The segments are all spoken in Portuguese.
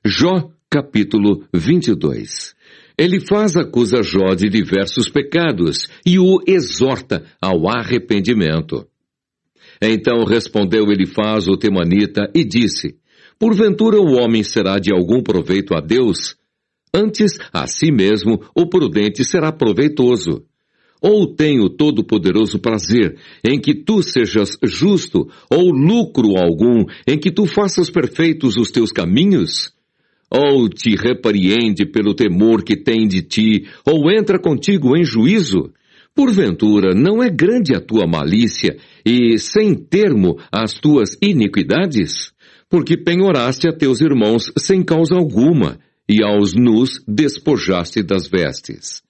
Jó, capítulo 22. Elifaz acusa Jó de diversos pecados e o exorta ao arrependimento. Então respondeu Elifaz o temanita e disse: Porventura o homem será de algum proveito a Deus? Antes, a si mesmo, o prudente será proveitoso. Ou tem o Todo-Poderoso prazer em que tu sejas justo, ou lucro algum em que tu faças perfeitos os teus caminhos? Ou te repreende pelo temor que tem de ti, ou entra contigo em juízo? Porventura, não é grande a tua malícia e sem termo as tuas iniquidades? Porque penhoraste a teus irmãos sem causa alguma, e aos nus despojaste das vestes.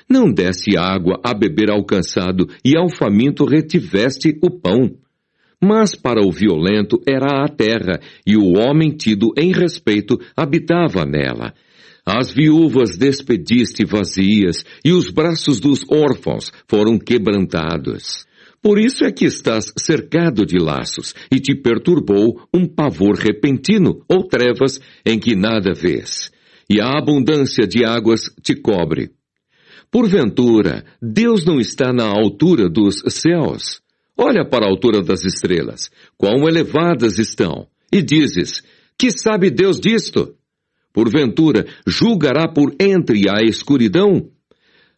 Não deste água a beber ao cansado, e ao faminto retiveste o pão. Mas para o violento era a terra, e o homem tido em respeito habitava nela. As viúvas despediste vazias, e os braços dos órfãos foram quebrantados. Por isso é que estás cercado de laços, e te perturbou um pavor repentino, ou trevas em que nada vês. E a abundância de águas te cobre. Porventura, Deus não está na altura dos céus? Olha para a altura das estrelas, quão elevadas estão. E dizes, que sabe Deus disto? Porventura, julgará por entre a escuridão?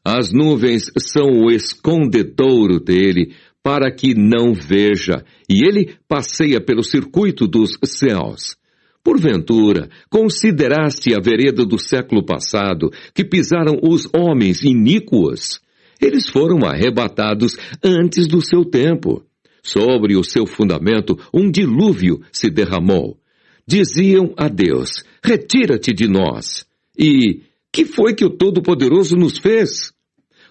As nuvens são o escondedouro dele, para que não veja, e ele passeia pelo circuito dos céus. Porventura, consideraste a vereda do século passado, que pisaram os homens iníquos? Eles foram arrebatados antes do seu tempo. Sobre o seu fundamento, um dilúvio se derramou. Diziam a Deus, retira-te de nós. E, que foi que o Todo-Poderoso nos fez?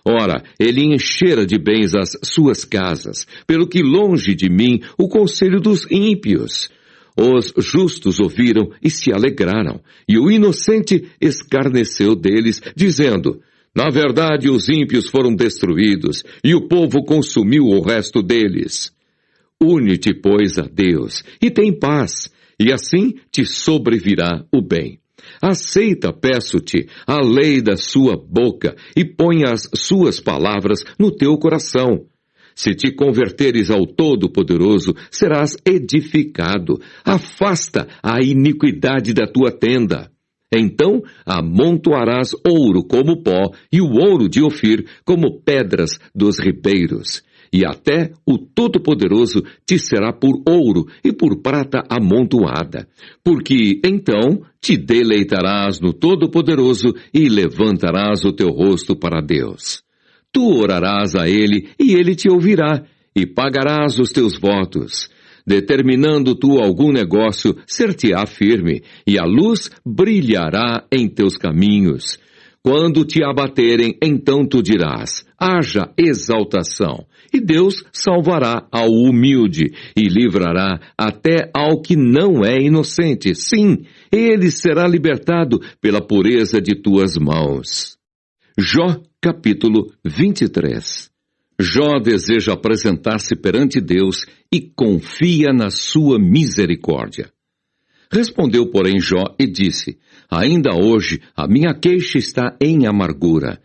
Ora, ele enchera de bens as suas casas, pelo que longe de mim o conselho dos ímpios. Os justos ouviram e se alegraram, e o inocente escarneceu deles, dizendo, na verdade os ímpios foram destruídos, e o povo consumiu o resto deles. Une-te, pois, a Deus, e tem paz, e assim te sobrevirá o bem. Aceita, peço-te, a lei da sua boca, e põe as suas palavras no teu coração. Se te converteres ao Todo-Poderoso, serás edificado. Afasta a iniquidade da tua tenda. Então amontoarás ouro como pó, e o ouro de Ofir como pedras dos ribeiros. E até o Todo-Poderoso te será por ouro e por prata amontoada. Porque então te deleitarás no Todo-Poderoso e levantarás o teu rosto para Deus. Tu orarás a ele, e ele te ouvirá, e pagarás os teus votos. Determinando tu algum negócio, ser-te-á firme, e a luz brilhará em teus caminhos. Quando te abaterem, então tu dirás, haja exaltação, e Deus salvará ao humilde, e livrará até ao que não é inocente. Sim, ele será libertado pela pureza de tuas mãos. Jó, capítulo 23. Jó deseja apresentar-se perante Deus e confia na sua misericórdia. Respondeu, porém, Jó e disse, ainda hoje a minha queixa está em amargura.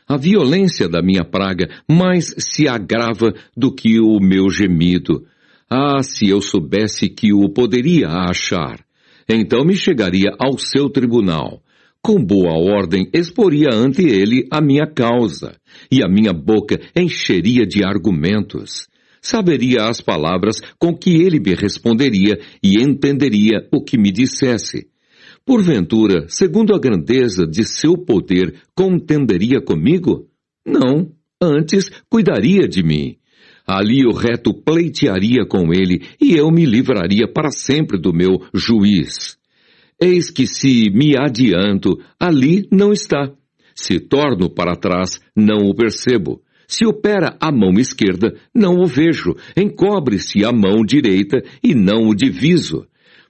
A violência da minha praga mais se agrava do que o meu gemido. Ah, se eu soubesse que o poderia achar! Então me chegaria ao seu tribunal. Com boa ordem exporia ante ele a minha causa, e a minha boca encheria de argumentos. Saberia as palavras com que ele me responderia e entenderia o que me dissesse. Porventura, segundo a grandeza de seu poder, contenderia comigo? Não, antes cuidaria de mim. Ali o reto pleitearia com ele, e eu me livraria para sempre do meu juiz. Eis que se me adianto, ali não está. Se torno para trás, não o percebo. Se opera a mão esquerda, não o vejo. Encobre-se a mão direita e não o diviso.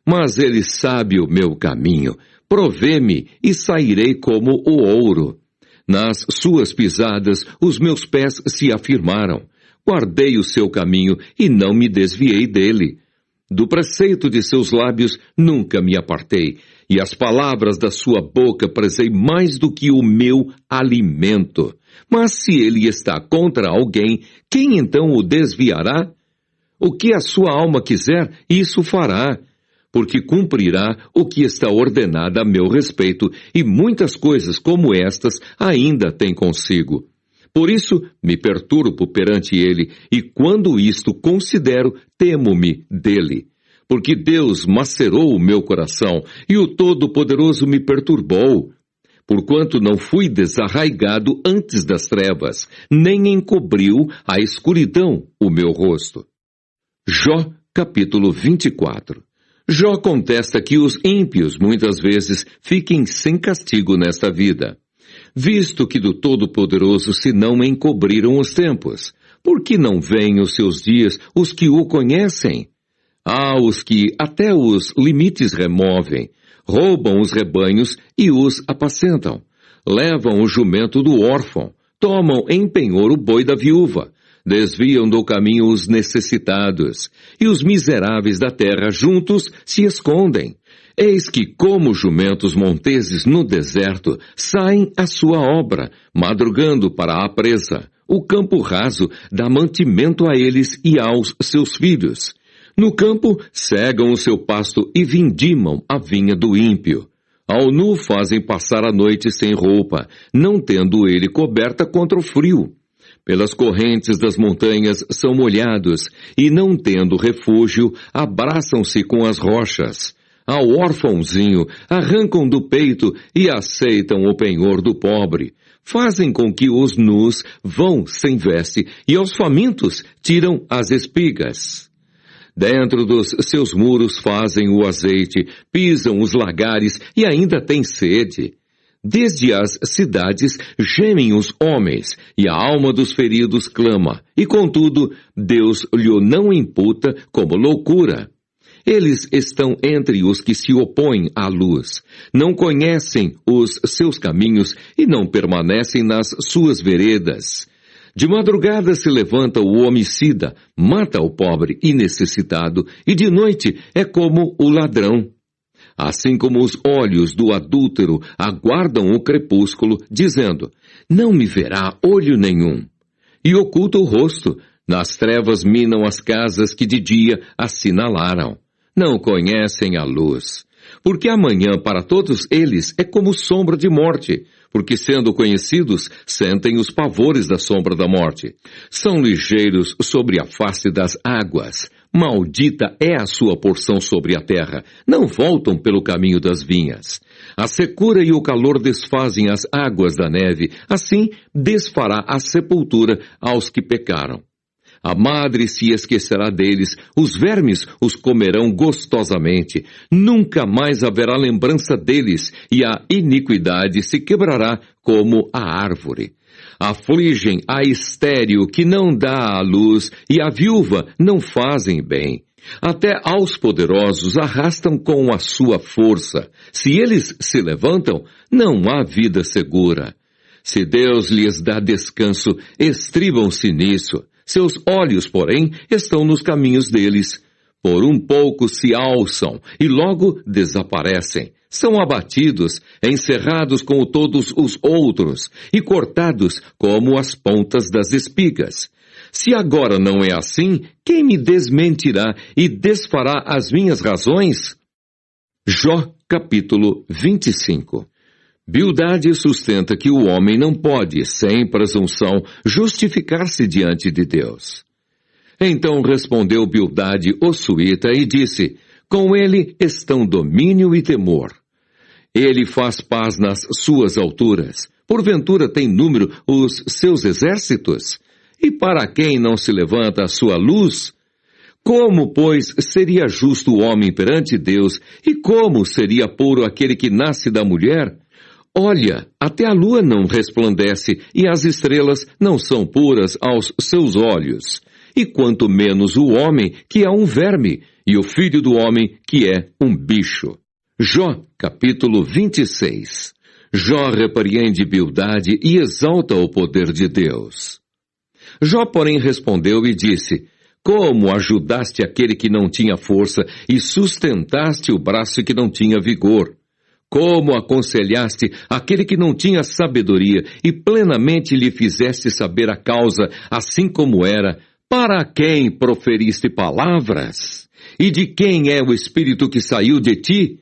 Mas ele sabe o meu caminho. Provê-me e sairei como o ouro. Nas suas pisadas, os meus pés se afirmaram. Guardei o seu caminho e não me desviei dele. Do preceito de seus lábios nunca me apartei, e as palavras da sua boca prezei mais do que o meu alimento. Mas se ele está contra alguém, quem então o desviará? O que a sua alma quiser, isso fará, porque cumprirá o que está ordenado a meu respeito, e muitas coisas como estas ainda tem consigo. Por isso me perturbo perante ele, e quando isto considero, temo-me dele. Porque Deus macerou o meu coração, e o Todo-Poderoso me perturbou. Porquanto não fui desarraigado antes das trevas, nem encobriu a escuridão o meu rosto. Jó, capítulo 24. Jó contesta que os ímpios muitas vezes fiquem sem castigo nesta vida. Visto que do Todo-Poderoso se não encobriram os tempos, por que não veem os seus dias os que o conhecem? Há os que até os limites removem, roubam os rebanhos e os apacentam, levam o jumento do órfão, tomam em penhor o boi da viúva, desviam do caminho os necessitados, e os miseráveis da terra juntos se escondem. Eis que, como jumentos monteses no deserto, saem à sua obra, madrugando para a presa. O campo raso dá mantimento a eles e aos seus filhos. No campo, cegam o seu pasto e vindimam a vinha do ímpio. Ao nu fazem passar a noite sem roupa, não tendo ele coberta contra o frio. Pelas correntes das montanhas são molhados, e não tendo refúgio, abraçam-se com as rochas. Ao órfãozinho arrancam do peito e aceitam o penhor do pobre. Fazem com que os nus vão sem veste, e aos famintos tiram as espigas. Dentro dos seus muros fazem o azeite, pisam os lagares e ainda têm sede. Desde as cidades gemem os homens, e a alma dos feridos clama, e contudo, Deus lhe não imputa como loucura. Eles estão entre os que se opõem à luz, não conhecem os seus caminhos e não permanecem nas suas veredas. De madrugada se levanta o homicida, mata o pobre e necessitado, e de noite é como o ladrão. Assim como os olhos do adúltero aguardam o crepúsculo, dizendo, não me verá olho nenhum. E oculta o rosto, nas trevas minam as casas que de dia assinalaram. Não conhecem a luz, porque amanhã para todos eles é como sombra de morte, porque sendo conhecidos, sentem os pavores da sombra da morte. São ligeiros sobre a face das águas, maldita é a sua porção sobre a terra, não voltam pelo caminho das vinhas. A secura e o calor desfazem as águas da neve, assim desfará a sepultura aos que pecaram. A madre se esquecerá deles, os vermes os comerão gostosamente. Nunca mais haverá lembrança deles, e a iniquidade se quebrará como a árvore. Afligem a estéril que não dá à luz, e a viúva não fazem bem. Até aos poderosos arrastam com a sua força. Se eles se levantam, não há vida segura. Se Deus lhes dá descanso, estribam-se nisso. Seus olhos, porém, estão nos caminhos deles. Por um pouco se alçam e logo desaparecem. São abatidos, encerrados como todos os outros e cortados como as pontas das espigas. Se agora não é assim, quem me desmentirá e desfará as minhas razões? Jó, capítulo 25. Bildade sustenta que o homem não pode, sem presunção, justificar-se diante de Deus. Então respondeu Bildade, o suíta, e disse, com ele estão domínio e temor. Ele faz paz nas suas alturas. Porventura tem número os seus exércitos? E para quem não se levanta a sua luz? Como, pois, seria justo o homem perante Deus? E como seria puro aquele que nasce da mulher? Olha, até a lua não resplandece, e as estrelas não são puras aos seus olhos. E quanto menos o homem, que é um verme, e o filho do homem, que é um bicho. Jó, capítulo 26. Jó repreende Bildade e exalta o poder de Deus. Jó, porém, respondeu e disse, Como ajudaste aquele que não tinha força e sustentaste o braço que não tinha vigor? Como aconselhaste aquele que não tinha sabedoria e plenamente lhe fizeste saber a causa, assim como era, para quem proferiste palavras? E de quem é o espírito que saiu de ti?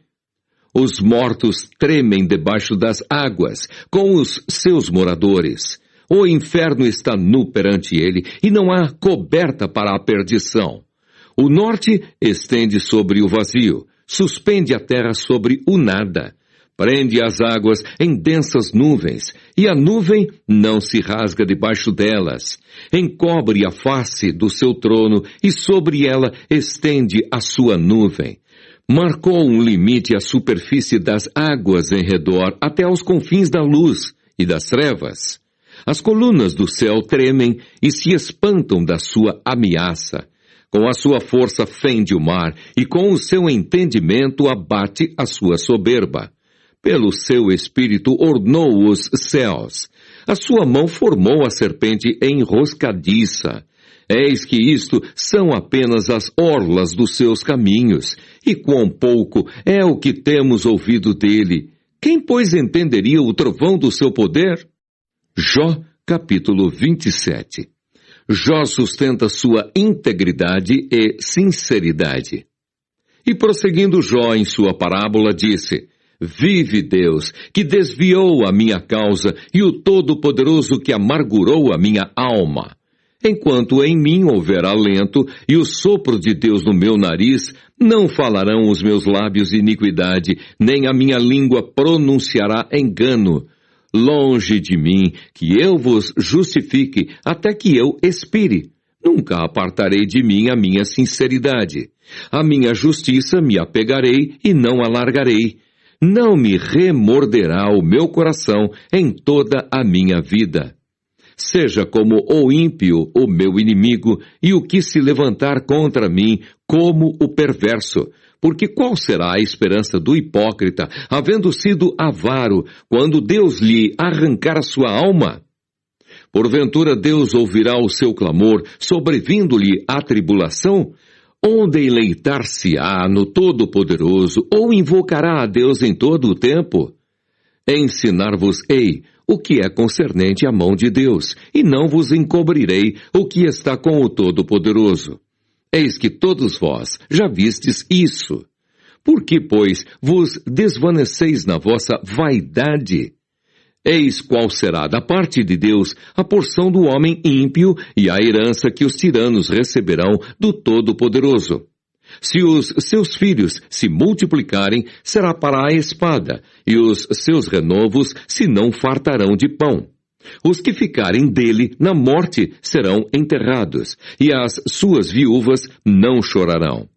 Os mortos tremem debaixo das águas, com os seus moradores. O inferno está nu perante ele, e não há coberta para a perdição. O norte estende sobre o vazio, suspende a terra sobre o nada. Prende as águas em densas nuvens, e a nuvem não se rasga debaixo delas. Encobre a face do seu trono, e sobre ela estende a sua nuvem. Marcou um limite à superfície das águas em redor, até aos confins da luz e das trevas. As colunas do céu tremem e se espantam da sua ameaça. Com a sua força fende o mar, e com o seu entendimento abate a sua soberba. Pelo seu espírito ornou os céus. A sua mão formou a serpente enroscadiça. Eis que isto são apenas as orlas dos seus caminhos, e quão pouco é o que temos ouvido dele. Quem, pois, entenderia o trovão do seu poder? Jó, capítulo 27. Jó sustenta sua integridade e sinceridade. E prosseguindo Jó em sua parábola, disse: Vive Deus, que desviou a minha causa, e o Todo-Poderoso que amargurou a minha alma. Enquanto em mim houver alento e o sopro de Deus no meu nariz, não falarão os meus lábios iniquidade, nem a minha língua pronunciará engano. Longe de mim, que eu vos justifique, até que eu expire. Nunca apartarei de mim a minha sinceridade. A minha justiça me apegarei e não alargarei. Não me remorderá o meu coração em toda a minha vida. Seja como o ímpio, o meu inimigo, e o que se levantar contra mim, como o perverso. Porque qual será a esperança do hipócrita, havendo sido avaro, quando Deus lhe arrancar a sua alma? Porventura Deus ouvirá o seu clamor, sobrevindo-lhe a tribulação? Ou deleitar-se-á no Todo-Poderoso, ou invocará a Deus em todo o tempo? Ensinar-vos-ei o que é concernente à mão de Deus, e não vos encobrirei o que está com o Todo-Poderoso. Eis que todos vós já vistes isso. Por que, pois, vos desvaneceis na vossa vaidade? Eis qual será da parte de Deus a porção do homem ímpio e a herança que os tiranos receberão do Todo-Poderoso. Se os seus filhos se multiplicarem, será para a espada, e os seus renovos se não fartarão de pão. Os que ficarem dele na morte serão enterrados, e as suas viúvas não chorarão.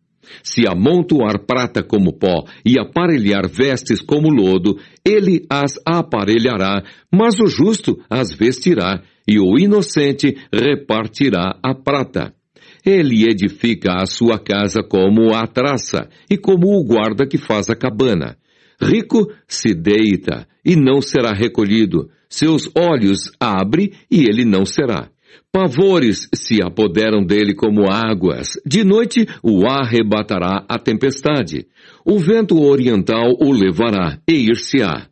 Se amontoar prata como pó e aparelhar vestes como lodo, ele as aparelhará, mas o justo as vestirá, e o inocente repartirá a prata. Ele edifica a sua casa como a traça, e como o guarda que faz a cabana. Rico se deita, e não será recolhido. Seus olhos abre, e ele não será. Pavores se apoderam dele como águas. De noite o arrebatará a tempestade. O vento oriental o levará, e ir-se-á.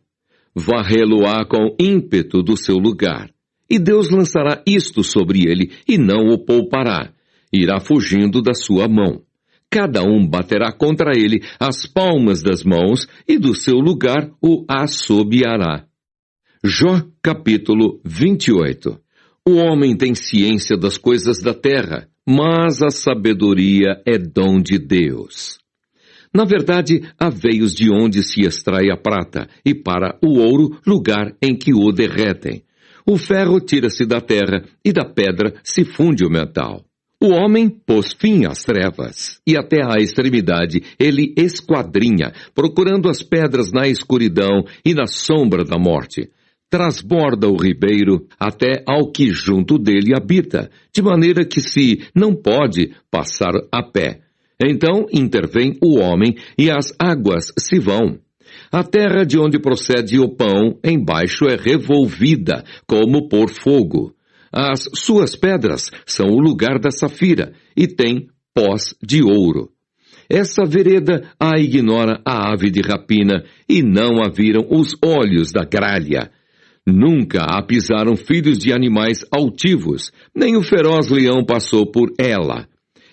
Varrê-lo-á com ímpeto do seu lugar. E Deus lançará isto sobre ele, e não o poupará. Irá fugindo da sua mão. Cada um baterá contra ele as palmas das mãos, e do seu lugar o assobiará. Jó, capítulo 28. O homem tem ciência das coisas da terra, mas a sabedoria é dom de Deus. Na verdade, há veios de onde se extrai a prata, e para o ouro, lugar em que o derretem. O ferro tira-se da terra, e da pedra se funde o metal. O homem pôs fim às trevas, e até à extremidade ele esquadrinha, procurando as pedras na escuridão e na sombra da morte. Trasborda o ribeiro até ao que junto dele habita, de maneira que se não pode passar a pé. Então intervém o homem e as águas se vão. A terra de onde procede o pão embaixo é revolvida, como por fogo. As suas pedras são o lugar da safira, e tem pós de ouro. Essa vereda a ignora a ave de rapina, e não a viram os olhos da gralha. Nunca a pisaram filhos de animais altivos, nem o feroz leão passou por ela.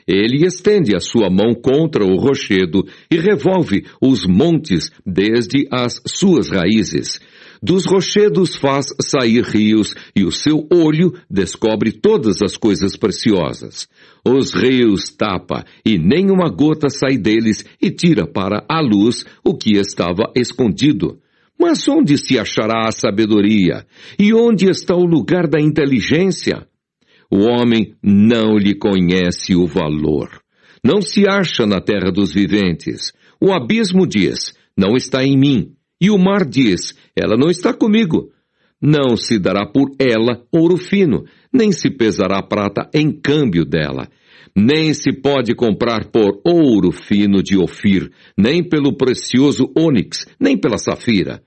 Ele estende a sua mão contra o rochedo e revolve os montes desde as suas raízes. Dos rochedos faz sair rios, e o seu olho descobre todas as coisas preciosas. Os rios tapa, e nenhuma gota sai deles, e tira para a luz o que estava escondido. Mas onde se achará a sabedoria? E onde está o lugar da inteligência? O homem não lhe conhece o valor. Não se acha na terra dos viventes. O abismo diz, não está em mim. E o mar diz, ela não está comigo. Não se dará por ela ouro fino, nem se pesará prata em câmbio dela. Nem se pode comprar por ouro fino de Ofir, nem pelo precioso ônix, nem pela safira.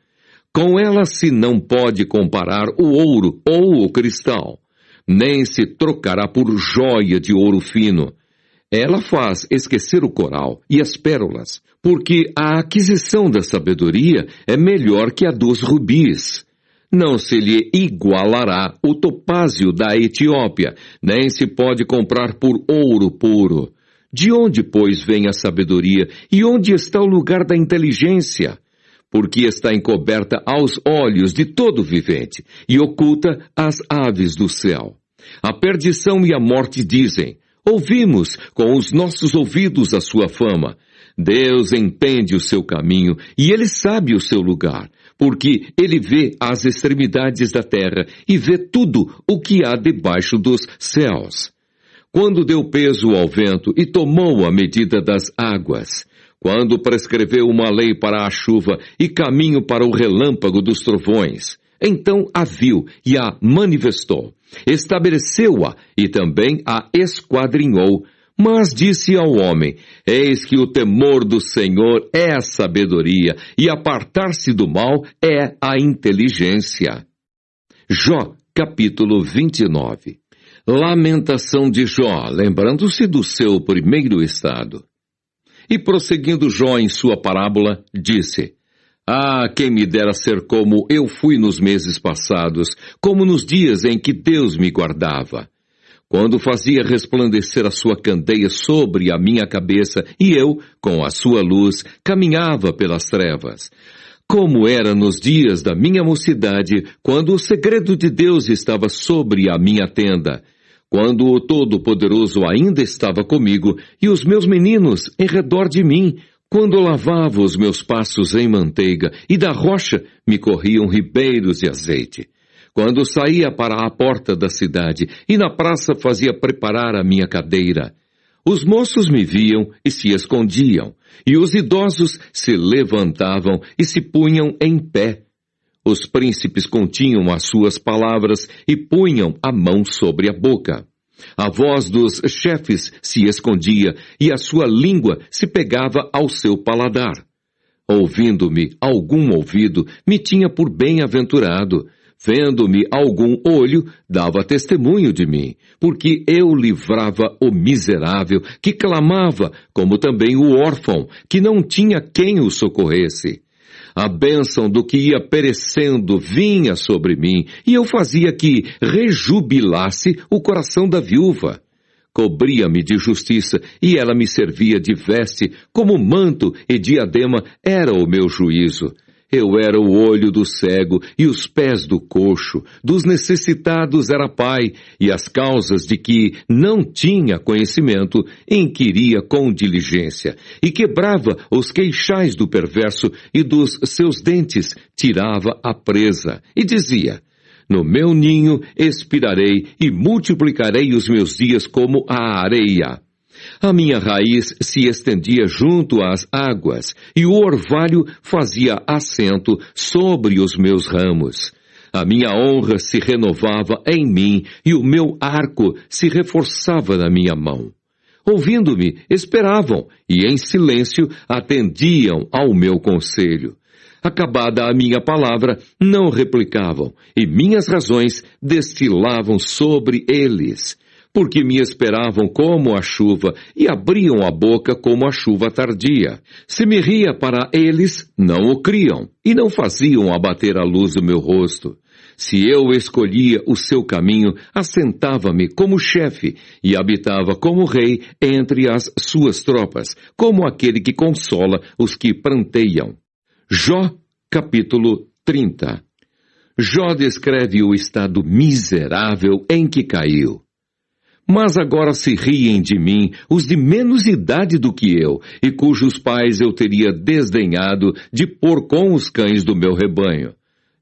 Com ela se não pode comparar o ouro ou o cristal, nem se trocará por joia de ouro fino. Ela faz esquecer o coral e as pérolas, porque a aquisição da sabedoria é melhor que a dos rubis. Não se lhe igualará o topázio da Etiópia, nem se pode comprar por ouro puro. De onde, pois, vem a sabedoria, e onde está o lugar da inteligência? Porque está encoberta aos olhos de todo vivente, e oculta às aves do céu. A perdição e a morte dizem, ouvimos com os nossos ouvidos a sua fama. Deus entende o seu caminho, e ele sabe o seu lugar, porque ele vê as extremidades da terra, e vê tudo o que há debaixo dos céus. Quando deu peso ao vento, e tomou a medida das águas, quando prescreveu uma lei para a chuva e caminho para o relâmpago dos trovões, então a viu e a manifestou, estabeleceu-a e também a esquadrinhou. Mas disse ao homem, eis que o temor do Senhor é a sabedoria, e apartar-se do mal é a inteligência. Jó, capítulo 29. Lamentação de Jó, lembrando-se do seu primeiro estado. E prosseguindo Jó em sua parábola, disse, ah, quem me dera ser como eu fui nos meses passados, como nos dias em que Deus me guardava, quando fazia resplandecer a sua candeia sobre a minha cabeça, e eu, com a sua luz, caminhava pelas trevas. Como era nos dias da minha mocidade, quando o segredo de Deus estava sobre a minha tenda, quando o Todo-Poderoso ainda estava comigo, e os meus meninos em redor de mim, quando lavava os meus passos em manteiga, e da rocha me corriam ribeiros de azeite. Quando saía para a porta da cidade, e na praça fazia preparar a minha cadeira, os moços me viam e se escondiam, e os idosos se levantavam e se punham em pé. Os príncipes continham as suas palavras e punham a mão sobre a boca. A voz dos chefes se escondia e a sua língua se pegava ao seu paladar. Ouvindo-me algum ouvido, me tinha por bem-aventurado. Vendo-me algum olho, dava testemunho de mim, porque eu livrava o miserável, que clamava, como também o órfão, que não tinha quem o socorresse. A bênção do que ia perecendo vinha sobre mim, e eu fazia que rejubilasse o coração da viúva. Cobria-me de justiça, e ela me servia de veste, como manto e diadema era o meu juízo. Eu era o olho do cego e os pés do coxo, dos necessitados era pai, e as causas de que não tinha conhecimento inquiria com diligência, e quebrava os queixais do perverso, e dos seus dentes tirava a presa, e dizia, no meu ninho expirarei e multiplicarei os meus dias como a areia. A minha raiz se estendia junto às águas, e o orvalho fazia assento sobre os meus ramos. A minha honra se renovava em mim, e o meu arco se reforçava na minha mão. Ouvindo-me, esperavam, e em silêncio atendiam ao meu conselho. Acabada a minha palavra, não replicavam, e minhas razões destilavam sobre eles, porque me esperavam como a chuva e abriam a boca como a chuva tardia. Se me ria para eles, não o criam, e não faziam abater a luz do meu rosto. Se eu escolhia o seu caminho, assentava-me como chefe e habitava como rei entre as suas tropas, como aquele que consola os que pranteiam. Jó, capítulo 30. Jó descreve o estado miserável em que caiu. Mas agora se riem de mim os de menos idade do que eu, e cujos pais eu teria desdenhado de pôr com os cães do meu rebanho.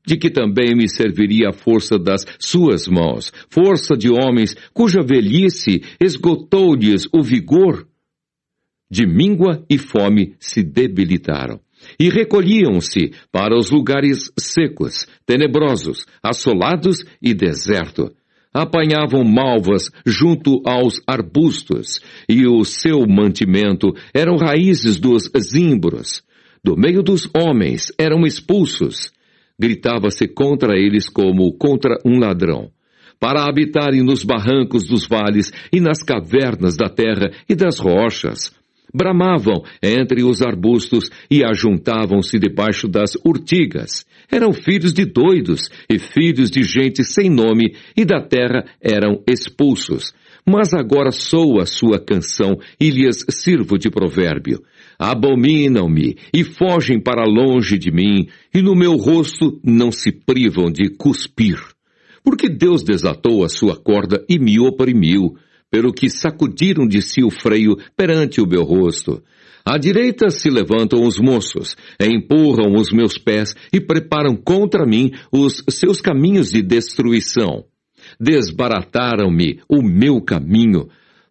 De que também me serviria a força das suas mãos, força de homens cuja velhice esgotou-lhes o vigor. De míngua e fome se debilitaram, e recolhiam-se para os lugares secos, tenebrosos, assolados e deserto. Apanhavam malvas junto aos arbustos, e o seu mantimento eram raízes dos zimbros. Do meio dos homens eram expulsos. Gritava-se contra eles como contra um ladrão, para habitarem nos barrancos dos vales e nas cavernas da terra e das rochas. Bramavam entre os arbustos e ajuntavam-se debaixo das urtigas. Eram filhos de doidos e filhos de gente sem nome, e da terra eram expulsos. Mas agora sou a sua canção e lhes sirvo de provérbio. Abominam-me e fogem para longe de mim, e no meu rosto não se privam de cuspir. Porque Deus desatou a sua corda e me oprimiu, pelo que sacudiram de si o freio perante o meu rosto. À direita se levantam os moços, empurram os meus pés e preparam contra mim os seus caminhos de destruição. Desbarataram-me o meu caminho,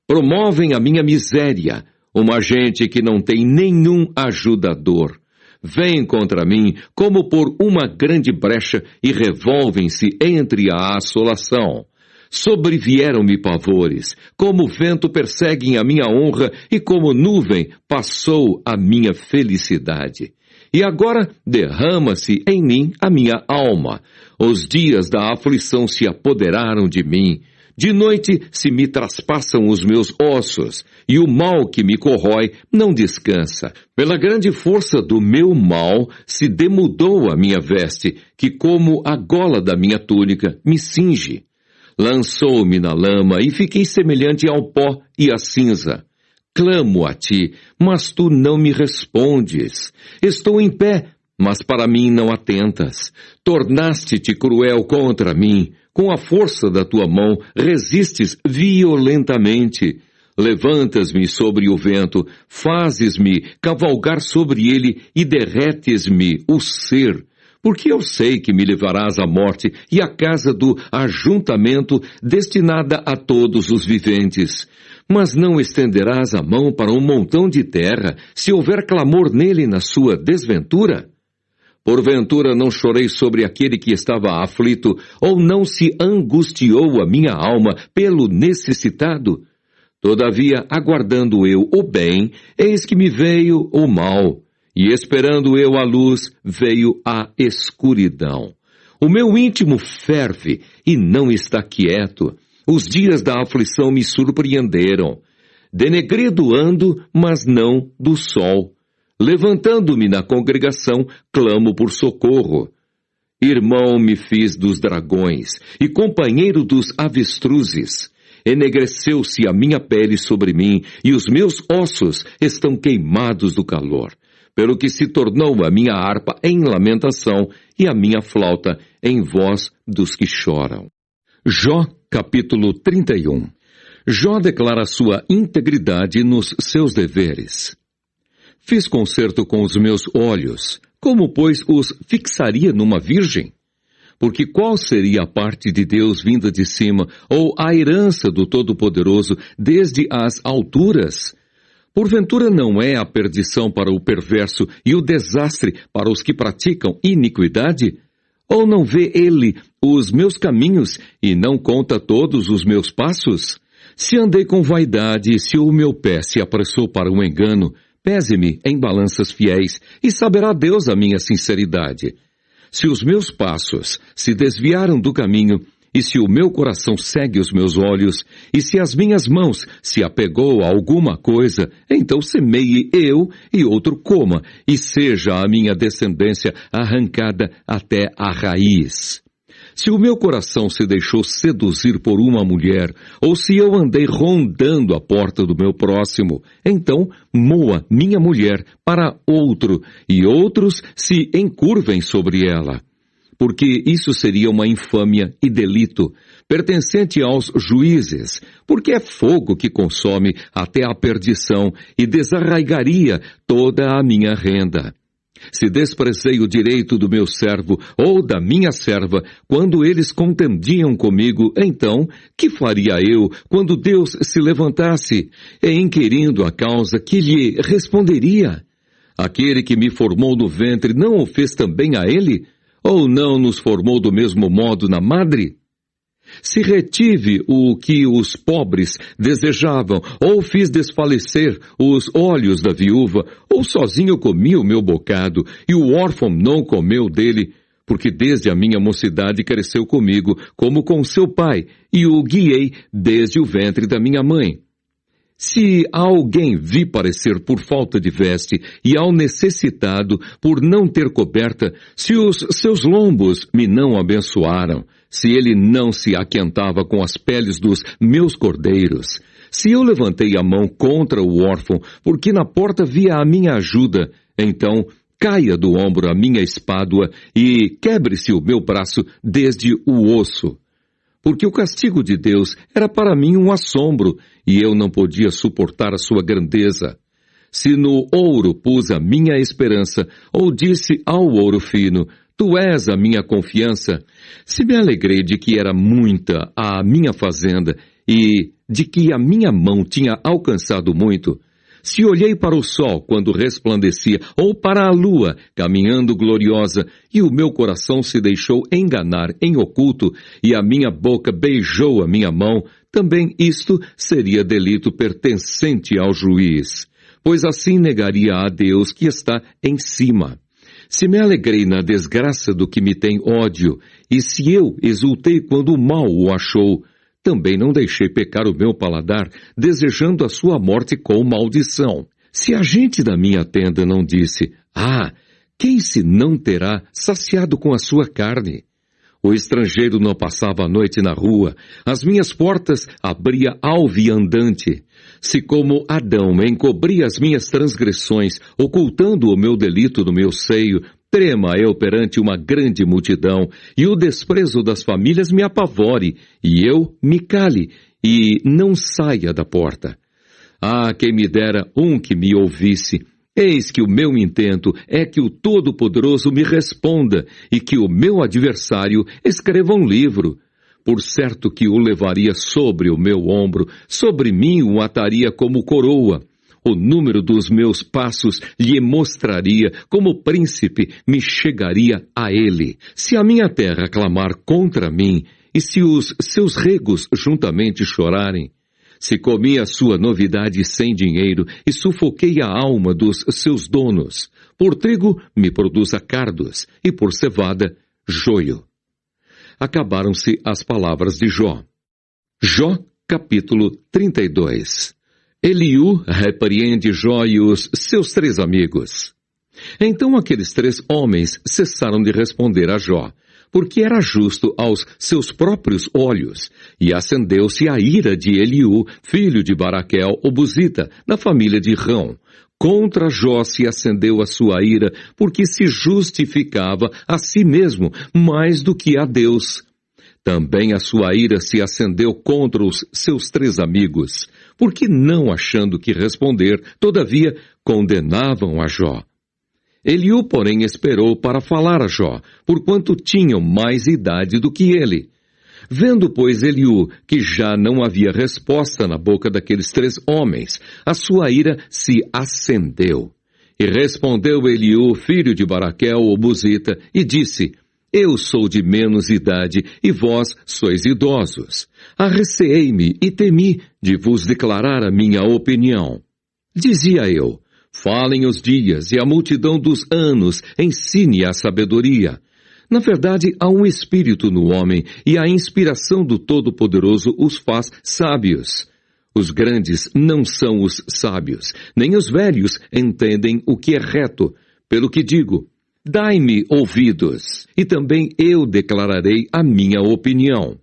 promovem a minha miséria, uma gente que não tem nenhum ajudador. Vêm contra mim como por uma grande brecha e revolvem-se entre a assolação. Sobrevieram-me pavores, como vento perseguem a minha honra e como nuvem passou a minha felicidade. E agora derrama-se em mim a minha alma. Os dias da aflição se apoderaram de mim. De noite se me traspassam os meus ossos, e o mal que me corrói não descansa. Pela grande força do meu mal se demudou a minha veste, que como a gola da minha túnica me cinge. Lançou-me na lama e fiquei semelhante ao pó e à cinza. Clamo a ti, mas tu não me respondes. Estou em pé, mas para mim não atentas. Tornaste-te cruel contra mim. Com a força da tua mão resistes violentamente. Levantas-me sobre o vento, fazes-me cavalgar sobre ele e derretes-me o ser. Porque eu sei que me levarás à morte e à casa do ajuntamento destinada a todos os viventes. Mas não estenderás a mão para um montão de terra, se houver clamor nele na sua desventura? Porventura não chorei sobre aquele que estava aflito, ou não se angustiou a minha alma pelo necessitado? Todavia, aguardando eu o bem, eis que me veio o mal. E esperando eu a luz, veio a escuridão. O meu íntimo ferve e não está quieto. Os dias da aflição me surpreenderam. Denegrido ando, mas não do sol. Levantando-me na congregação, clamo por socorro. Irmão me fiz dos dragões e companheiro dos avestruzes. Enegreceu-se a minha pele sobre mim e os meus ossos estão queimados do calor. Pelo que se tornou a minha harpa em lamentação e a minha flauta em voz dos que choram. Jó, capítulo 31. Jó declara sua integridade nos seus deveres. Fiz concerto com os meus olhos, como, pois, os fixaria numa virgem? Porque qual seria a parte de Deus vinda de cima, ou a herança do Todo-Poderoso desde as alturas? Porventura não é a perdição para o perverso e o desastre para os que praticam iniquidade? Ou não vê ele os meus caminhos e não conta todos os meus passos? Se andei com vaidade e se o meu pé se apressou para o engano, Pese-me em balanças fiéis, e saberá Deus a minha sinceridade. Se os meus passos se desviaram do caminho, e se o meu coração segue os meus olhos, e se as minhas mãos se apegou a alguma coisa, então semeie eu e outro coma, e seja a minha descendência arrancada até a raiz. Se o meu coração se deixou seduzir por uma mulher, ou se eu andei rondando a porta do meu próximo, então moa minha mulher para outro, e outros se encurvem sobre ela. Porque isso seria uma infâmia e delito, pertencente aos juízes, porque é fogo que consome até a perdição e desarraigaria toda a minha renda. Se desprezei o direito do meu servo ou da minha serva, quando eles contendiam comigo, então, que faria eu quando Deus se levantasse, e inquirindo a causa, que lhe responderia? Aquele que me formou no ventre não o fez também a ele? Ou não nos formou do mesmo modo na madre? Se retive o que os pobres desejavam, ou fiz desfalecer os olhos da viúva, ou sozinho comi o meu bocado, e o órfão não comeu dele, porque desde a minha mocidade cresceu comigo, como com seu pai, e o guiei desde o ventre da minha mãe. Se a alguém vi parecer por falta de veste, e ao necessitado por não ter coberta, se os seus lombos me não abençoaram, se ele não se aquentava com as peles dos meus cordeiros, se eu levantei a mão contra o órfão, porque na porta via a minha ajuda, então caia do ombro a minha espádua e quebre-se o meu braço desde o osso. Porque o castigo de Deus era para mim um assombro, e eu não podia suportar a sua grandeza. Se no ouro pus a minha esperança, ou disse ao ouro fino, tu és a minha confiança, se me alegrei de que era muita a minha fazenda, e de que a minha mão tinha alcançado muito, se olhei para o sol quando resplandecia, ou para a lua caminhando gloriosa, e o meu coração se deixou enganar em oculto, e a minha boca beijou a minha mão, também isto seria delito pertencente ao juiz, pois assim negaria a Deus que está em cima. Se me alegrei na desgraça do que me tem ódio, e se eu exultei quando o mal o achou, também não deixei pecar o meu paladar, desejando a sua morte com maldição. Se a gente da minha tenda não disse, quem se não terá saciado com a sua carne? O estrangeiro não passava a noite na rua, as minhas portas abria ao viandante. Se como Adão encobria as minhas transgressões, ocultando o meu delito no meu seio, trema eu perante uma grande multidão, e o desprezo das famílias me apavore, e eu me cale, e não saia da porta. Quem me dera um que me ouvisse. Eis que o meu intento é que o Todo-Poderoso me responda, e que o meu adversário escreva um livro. Por certo que o levaria sobre o meu ombro, sobre mim o ataria como coroa. O número dos meus passos lhe mostraria, como príncipe me chegaria a ele. Se a minha terra clamar contra mim, e se os seus regos juntamente chorarem, se comi a sua novidade sem dinheiro e sufoquei a alma dos seus donos, por trigo me produza cardos, e por cevada, joio. Acabaram-se as palavras de Jó. Jó, capítulo 32. Eliú repreende Jó e os seus 3 amigos. Então aqueles 3 homens cessaram de responder a Jó, porque era justo aos seus próprios olhos, e acendeu-se a ira de Eliú, filho de Baraquel, o Buzita, da família de Rão. Contra Jó se acendeu a sua ira, porque se justificava a si mesmo mais do que a Deus. Também a sua ira se acendeu contra os seus 3 amigos, porque não achando que responder, todavia condenavam a Jó. Eliú, porém, esperou para falar a Jó, porquanto tinham mais idade do que ele. Vendo, pois, Eliú que já não havia resposta na boca daqueles 3 homens, a sua ira se acendeu. E respondeu Eliú, filho de Baraquel, o Buzita, e disse, eu sou de menos idade, e vós sois idosos. Arreceei-me e temi de vos declarar a minha opinião. Dizia eu, Falem os dias e a multidão dos anos ensine a sabedoria. Na verdade, há um espírito no homem e a inspiração do Todo-Poderoso os faz sábios. Os grandes não são os sábios, nem os velhos entendem o que é reto. Pelo que digo, dai-me ouvidos, e também eu declararei a minha opinião.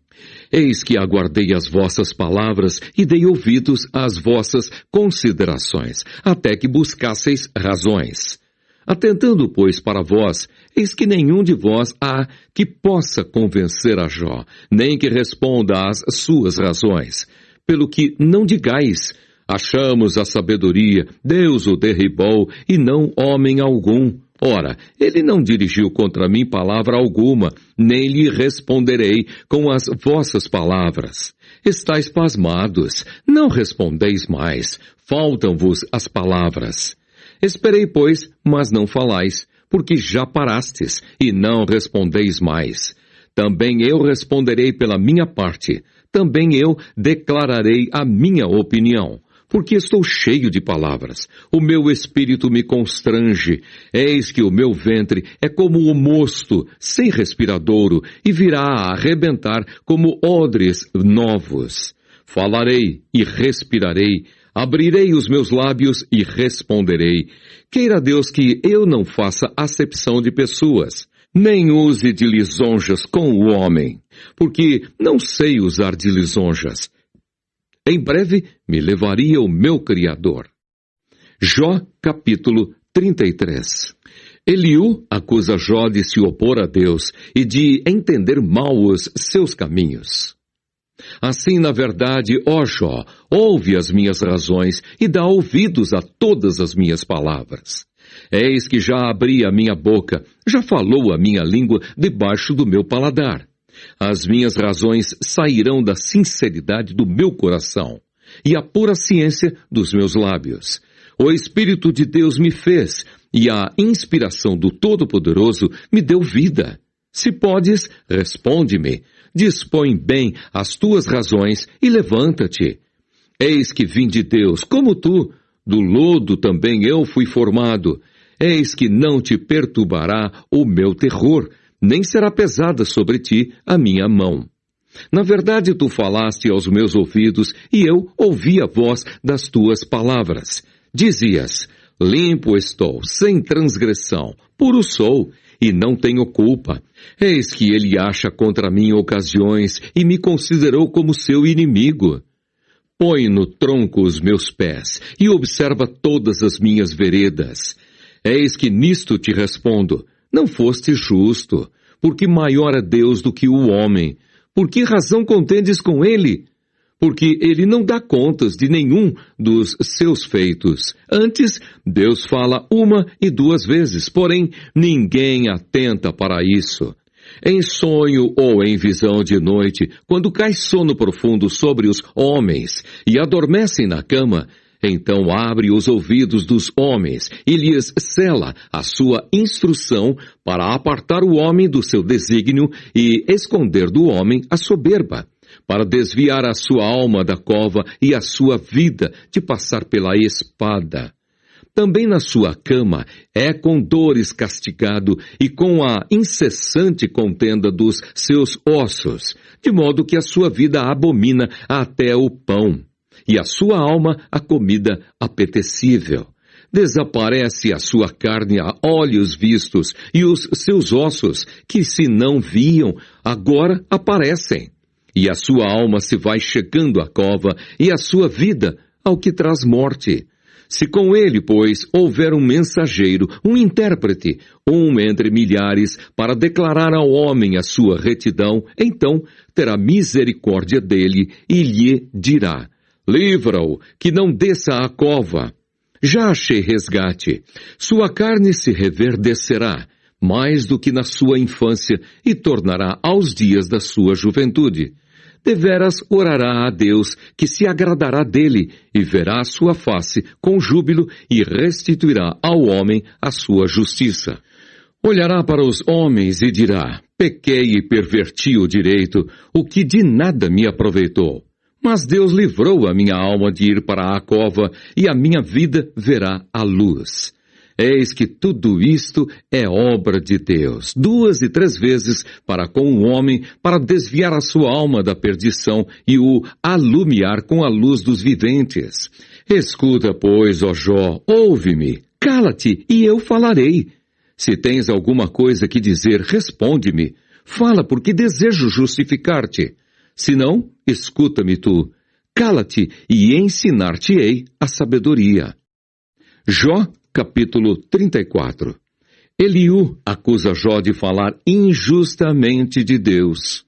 Eis que aguardei as vossas palavras e dei ouvidos às vossas considerações, até que buscasseis razões. Atentando, pois, para vós, eis que nenhum de vós há que possa convencer a Jó, nem que responda às suas razões. Pelo que não digais, achamos a sabedoria, Deus o derribou, e não homem algum. Ora, ele não dirigiu contra mim palavra alguma, nem lhe responderei com as vossas palavras. Estais pasmados, não respondeis mais, faltam-vos as palavras. Esperei, pois, mas não falais, porque já parastes, e não respondeis mais. Também eu responderei pela minha parte, também eu declararei a minha opinião, porque estou cheio de palavras. O meu espírito me constrange. Eis que o meu ventre é como o mosto, sem respiradouro, e virá a arrebentar como odres novos. Falarei e respirarei, abrirei os meus lábios e responderei. Queira Deus que eu não faça acepção de pessoas, nem use de lisonjas com o homem, porque não sei usar de lisonjas. Em breve me levaria o meu Criador. Jó, capítulo 33. Eliú acusa Jó de se opor a Deus e de entender mal os seus caminhos. Assim, na verdade, ó Jó, ouve as minhas razões e dá ouvidos a todas as minhas palavras. Eis que já abri a minha boca, já falou a minha língua debaixo do meu paladar. As minhas razões sairão da sinceridade do meu coração e a pura ciência dos meus lábios. O Espírito de Deus me fez e a inspiração do Todo-Poderoso me deu vida. Se podes, responde-me. Dispõe bem as tuas razões e levanta-te. Eis que vim de Deus, como tu, do lodo também eu fui formado. Eis que não te perturbará o meu terror, nem será pesada sobre ti a minha mão. Na verdade, tu falaste aos meus ouvidos, e eu ouvi a voz das tuas palavras. Dizias, limpo estou, sem transgressão, puro sou, e não tenho culpa. Eis que ele acha contra mim ocasiões, e me considerou como seu inimigo. Põe no tronco os meus pés, e observa todas as minhas veredas. Eis que nisto te respondo, não foste justo, porque maior é Deus do que o homem. Por que razão contendes com ele? Porque ele não dá contas de nenhum dos seus feitos. Antes, Deus fala uma e duas vezes, porém, ninguém atenta para isso. Em sonho ou em visão de noite, quando cai sono profundo sobre os homens e adormecem na cama, então abre os ouvidos dos homens e lhes sela a sua instrução para apartar o homem do seu desígnio e esconder do homem a soberba, para desviar a sua alma da cova e a sua vida de passar pela espada. Também na sua cama é com dores castigado e com a incessante contenda dos seus ossos, de modo que a sua vida abomina até o pão, e a sua alma a comida apetecível. Desaparece a sua carne a olhos vistos, e os seus ossos, que se não viam, agora aparecem. E a sua alma se vai chegando à cova, e a sua vida ao que traz morte. Se com ele, pois, houver um mensageiro, um intérprete, um entre milhares, para declarar ao homem a sua retidão, então terá misericórdia dele e lhe dirá, livra-o, que não desça à cova. Já achei resgate. Sua carne se reverdecerá, mais do que na sua infância, e tornará aos dias da sua juventude. Deveras orará a Deus, que se agradará dele, e verá a sua face com júbilo, e restituirá ao homem a sua justiça. Olhará para os homens e dirá, pequei e perverti o direito, o que de nada me aproveitou. Mas Deus livrou a minha alma de ir para a cova, e a minha vida verá a luz. Eis que tudo isto é obra de Deus, 2 e 3 vezes para com o homem, para desviar a sua alma da perdição e o alumiar com a luz dos viventes. Escuta, pois, ó Jó, ouve-me, cala-te e eu falarei. Se tens alguma coisa que dizer, responde-me. Fala, porque desejo justificar-te. Se não, escuta-me tu. Cala-te e ensinar-te-ei a sabedoria. Jó, capítulo 34. Eliú acusa Jó de falar injustamente de Deus.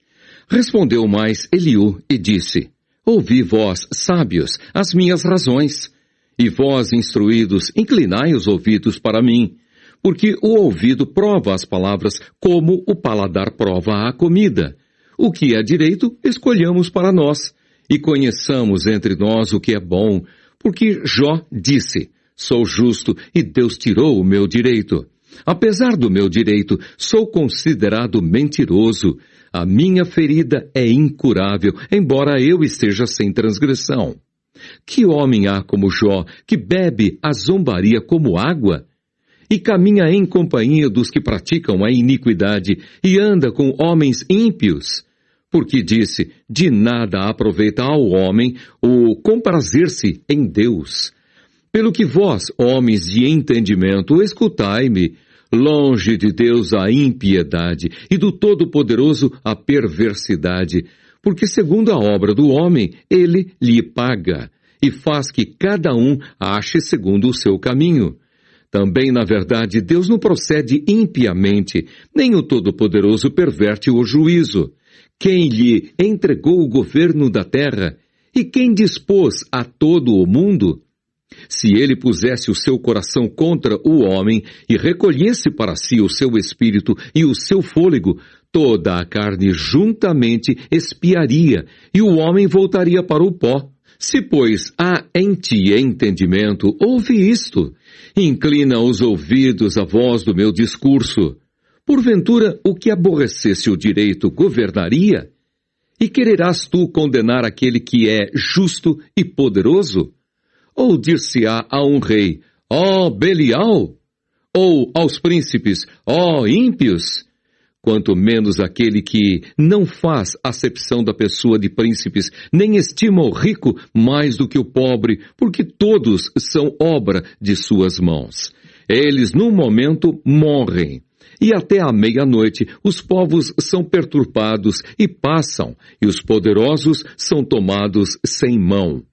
Respondeu mais Eliú e disse: Ouvi vós, sábios, as minhas razões, e vós, instruídos, inclinai os ouvidos para mim, porque o ouvido prova as palavras como o paladar prova a comida. O que é direito, escolhamos para nós, e conheçamos entre nós o que é bom, porque Jó disse: Sou justo e Deus tirou o meu direito. Apesar do meu direito, sou considerado mentiroso. A minha ferida é incurável, embora eu esteja sem transgressão. Que homem há como Jó, que bebe a zombaria como água? E caminha em companhia dos que praticam a iniquidade, e anda com homens ímpios? Porque disse: de nada aproveita ao homem o comprazer-se em Deus. Pelo que vós, homens de entendimento, escutai-me. Longe de Deus a impiedade, e do Todo-Poderoso a perversidade, porque segundo a obra do homem, ele lhe paga, e faz que cada um ache segundo o seu caminho. Também, na verdade, Deus não procede impiamente, nem o Todo-Poderoso perverte o juízo. Quem lhe entregou o governo da terra? E quem dispôs a todo o mundo? Se ele pusesse o seu coração contra o homem e recolhesse para si o seu espírito e o seu fôlego, toda a carne juntamente expiaria, e o homem voltaria para o pó. Se, pois, há em ti entendimento, ouve isto. Inclina os ouvidos à voz do meu discurso. Porventura, o que aborrecesse o direito governaria? E quererás tu condenar aquele que é justo e poderoso? Ou dir-se-á a um rei: ó Belial? Ou aos príncipes: ó ímpios? Quanto menos aquele que não faz acepção da pessoa de príncipes, nem estima o rico mais do que o pobre, porque todos são obra de suas mãos. Eles, num momento, morrem. E até à meia-noite os povos são perturbados e passam, e os poderosos são tomados sem mão.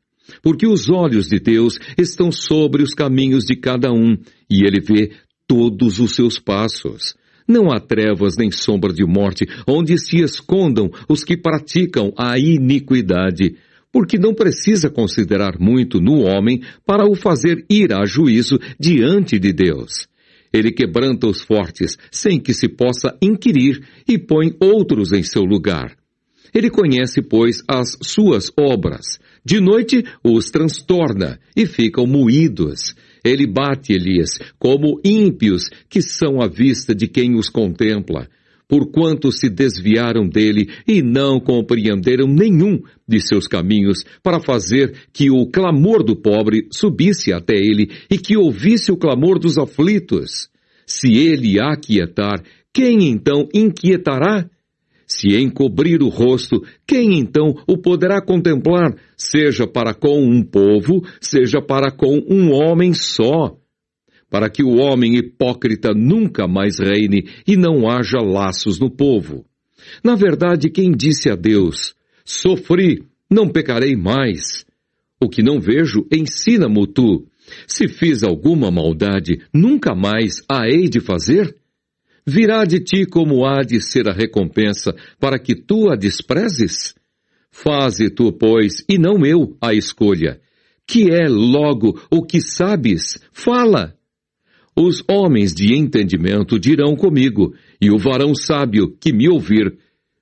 Porque os olhos de Deus estão sobre os caminhos de cada um, e Ele vê todos os seus passos. Não há trevas nem sombra de morte, onde se escondam os que praticam a iniquidade, porque não precisa considerar muito no homem para o fazer ir a juízo diante de Deus. Ele quebranta os fortes, sem que se possa inquirir, e põe outros em seu lugar. Ele conhece, pois, as suas obras. De noite os transtorna e ficam moídos. Ele bate-lhes como ímpios que são à vista de quem os contempla, porquanto se desviaram dele e não compreenderam nenhum de seus caminhos, para fazer que o clamor do pobre subisse até ele e que ouvisse o clamor dos aflitos. Se ele aquietar, quem então inquietará? Se encobrir o rosto, quem então o poderá contemplar, seja para com um povo, seja para com um homem só? Para que o homem hipócrita nunca mais reine e não haja laços no povo. Na verdade, quem disse a Deus: sofri, não pecarei mais? O que não vejo, ensina-mo tu. Se fiz alguma maldade, nunca mais a hei de fazer? Virá de ti como há de ser a recompensa, para que tu a desprezes? Faze tu, pois, e não eu, a escolha. Que é logo o que sabes? Fala! Os homens de entendimento dirão comigo, e o varão sábio que me ouvir: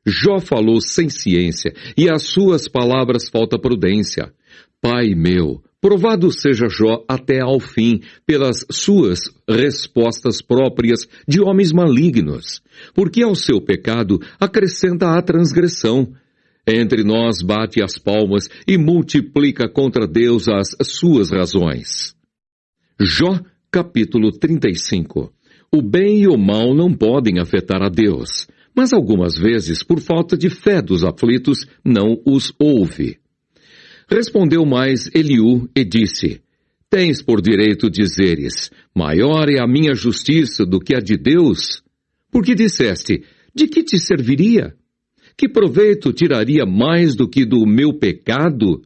Jó falou sem ciência, e às suas palavras falta prudência. Pai meu, provado seja Jó até ao fim, pelas suas respostas próprias de homens malignos, porque ao seu pecado acrescenta a transgressão. Entre nós bate as palmas e multiplica contra Deus as suas razões. Jó, capítulo 35. O bem e o mal não podem afetar a Deus, mas algumas vezes, por falta de fé dos aflitos, não os ouve. Respondeu mais Eliú e disse: Tens por direito dizeres, maior é a minha justiça do que a de Deus? Porque disseste, de que te serviria? Que proveito tiraria mais do que do meu pecado?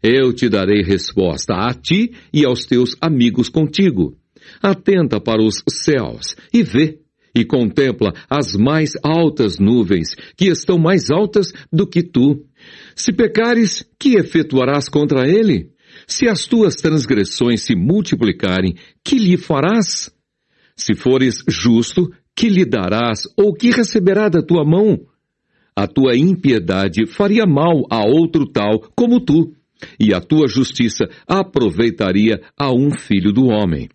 Eu te darei resposta a ti e aos teus amigos contigo. Atenta para os céus e vê, e contempla as mais altas nuvens, que estão mais altas do que tu. Se pecares, que efetuarás contra ele? Se as tuas transgressões se multiplicarem, que lhe farás? Se fores justo, que lhe darás ou que receberá da tua mão? A tua impiedade faria mal a outro tal como tu, e a tua justiça aproveitaria a um filho do homem.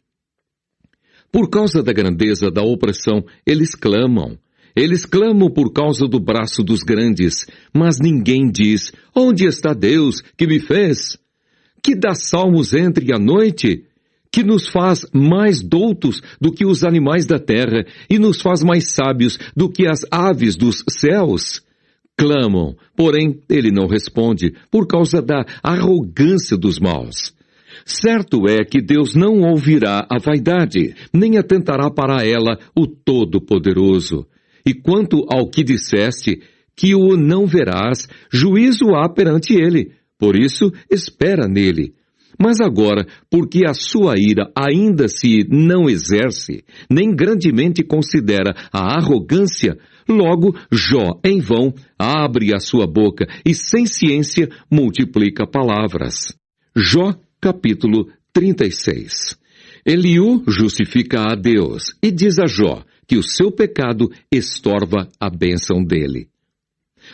Por causa da grandeza da opressão, eles clamam. Eles clamam por causa do braço dos grandes, mas ninguém diz, onde está Deus que me fez? Que dá salmos entre a noite, que nos faz mais doutos do que os animais da terra e nos faz mais sábios do que as aves dos céus. Clamam, porém ele não responde, por causa da arrogância dos maus. Certo é que Deus não ouvirá a vaidade, nem atentará para ela o Todo-Poderoso. E quanto ao que disseste, que o não verás, juízo há perante ele, por isso espera nele. Mas agora, porque a sua ira ainda se não exerce, nem grandemente considera a arrogância, logo Jó, em vão, abre a sua boca e sem ciência multiplica palavras. Jó, capítulo 36. Eliú justifica a Deus e diz a Jó que o seu pecado estorva a bênção dele.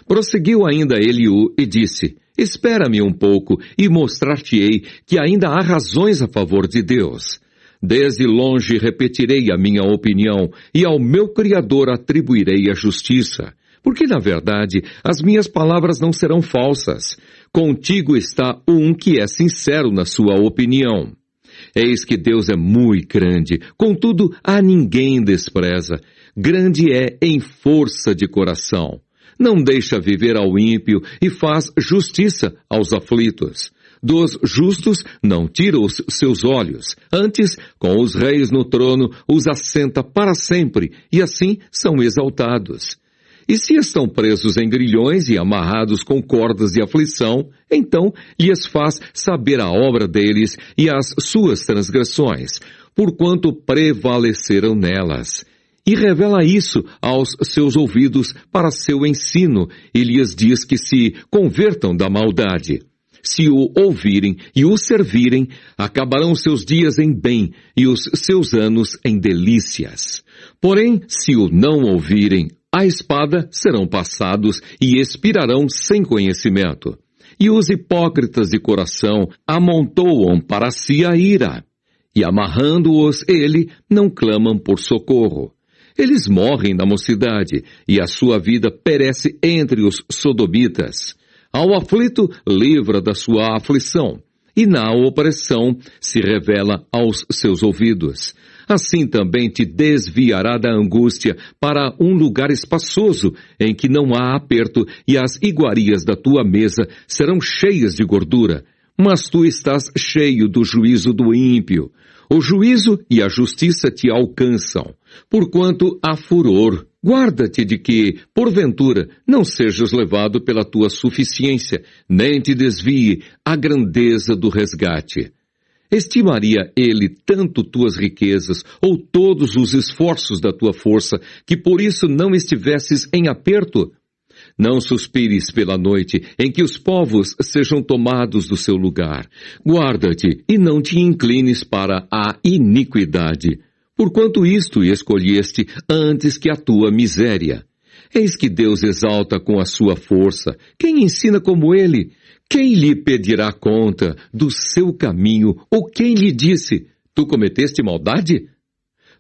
Prosseguiu ainda Eliú e disse: Espera-me um pouco e mostrar-te-ei que ainda há razões a favor de Deus. Desde longe repetirei a minha opinião e ao meu Criador atribuirei a justiça. Porque, na verdade, as minhas palavras não serão falsas. Contigo está um que é sincero na sua opinião. Eis que Deus é muito grande, contudo a ninguém despreza. Grande é em força de coração. Não deixa viver ao ímpio e faz justiça aos aflitos. Dos justos não tira os seus olhos. Antes, com os reis no trono, os assenta para sempre, e assim são exaltados. E se estão presos em grilhões e amarrados com cordas de aflição, então lhes faz saber a obra deles e as suas transgressões, porquanto prevaleceram nelas. E revela isso aos seus ouvidos para seu ensino, e lhes diz que se convertam da maldade. Se o ouvirem e o servirem, acabarão seus dias em bem e os seus anos em delícias. Porém, se o não ouvirem, a espada serão passados e expirarão sem conhecimento. E os hipócritas de coração amontoam para si a ira, e amarrando-os ele, não clamam por socorro. Eles morrem na mocidade, e a sua vida perece entre os sodomitas. Ao aflito, livra da sua aflição, e na opressão se revela aos seus ouvidos. Assim também te desviará da angústia para um lugar espaçoso, em que não há aperto, e as iguarias da tua mesa serão cheias de gordura. Mas tu estás cheio do juízo do ímpio. O juízo e a justiça te alcançam, porquanto há furor. Guarda-te de que, porventura, não sejas levado pela tua suficiência, nem te desvie a grandeza do resgate. Estimaria ele tanto tuas riquezas ou todos os esforços da tua força, que por isso não estivesses em aperto? Não suspires pela noite, em que os povos sejam tomados do seu lugar. Guarda-te e não te inclines para a iniquidade, porquanto isto escolheste antes que a tua miséria. Eis que Deus exalta com a sua força. Quem ensina como ele? Quem lhe pedirá conta do seu caminho? Ou quem lhe disse, tu cometeste maldade?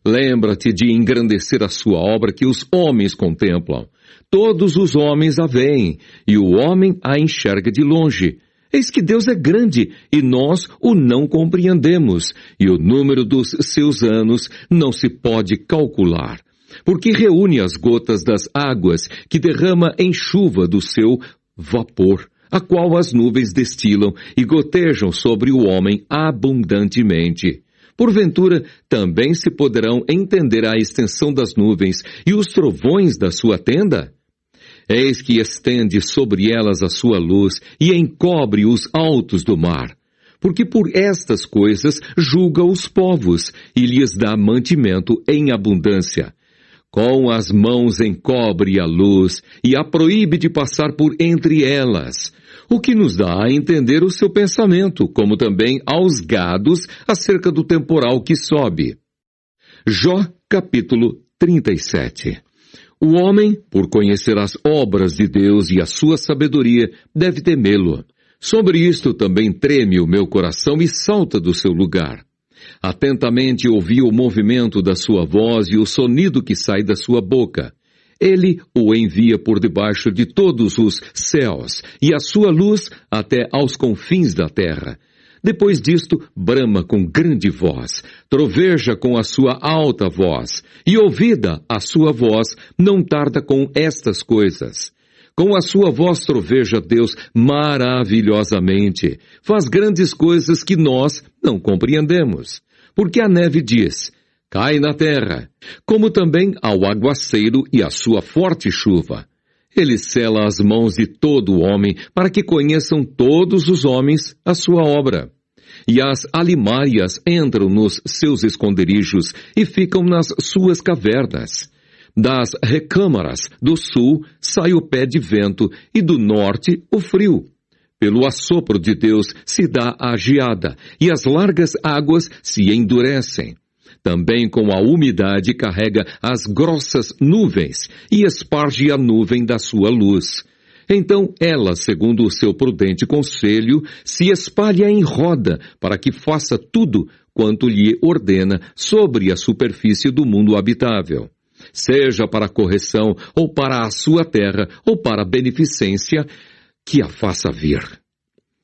Lembra-te de engrandecer a sua obra que os homens contemplam. Todos os homens a veem, e o homem a enxerga de longe. Eis que Deus é grande, e nós o não compreendemos, e o número dos seus anos não se pode calcular. Porque reúne as gotas das águas, que derrama em chuva do seu vapor, a qual as nuvens destilam e gotejam sobre o homem abundantemente. Porventura, também se poderão entender a extensão das nuvens e os trovões da sua tenda? Eis que estende sobre elas a sua luz e encobre os altos do mar. Porque por estas coisas julga os povos e lhes dá mantimento em abundância. Com as mãos encobre a luz e a proíbe de passar por entre elas, o que nos dá a entender o seu pensamento, como também aos gados acerca do temporal que sobe. Jó, capítulo 37. O homem, por conhecer as obras de Deus e a sua sabedoria, deve temê-lo. Sobre isto também treme o meu coração e salta do seu lugar. Atentamente ouvi o movimento da sua voz e o sonido que sai da sua boca. Ele o envia por debaixo de todos os céus, e a sua luz até aos confins da terra. Depois disto, brama com grande voz, troveja com a sua alta voz, e ouvida a sua voz, não tarda com estas coisas. Com a sua voz troveja Deus maravilhosamente, faz grandes coisas que nós não compreendemos. Porque a neve diz, cai na terra, como também ao aguaceiro e a sua forte chuva. Ele sela as mãos de todo homem, para que conheçam todos os homens a sua obra. E as alimárias entram nos seus esconderijos e ficam nas suas cavernas. Das recâmaras do sul sai o pé de vento e do norte o frio. Pelo assopro de Deus se dá a geada, e as largas águas se endurecem. Também com a umidade carrega as grossas nuvens e esparge a nuvem da sua luz. Então ela, segundo o seu prudente conselho, se espalha em roda para que faça tudo quanto lhe ordena sobre a superfície do mundo habitável. Seja para correção, ou para a sua terra, ou para beneficência, que a faça vir.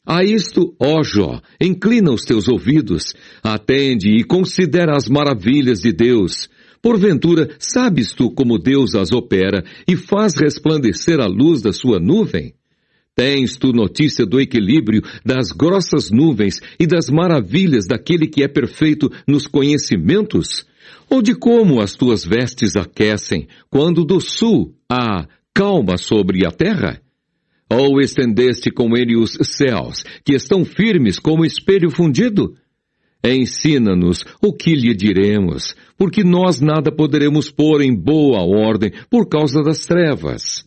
A isto, ó Jó, inclina os teus ouvidos, atende e considera as maravilhas de Deus. Porventura, sabes tu como Deus as opera e faz resplandecer a luz da sua nuvem? Tens tu notícia do equilíbrio das grossas nuvens e das maravilhas daquele que é perfeito nos conhecimentos? Ou de como as tuas vestes aquecem, quando do sul há calma sobre a terra? Ou estendeste com ele os céus, que estão firmes como espelho fundido? Ensina-nos o que lhe diremos, porque nós nada poderemos pôr em boa ordem por causa das trevas.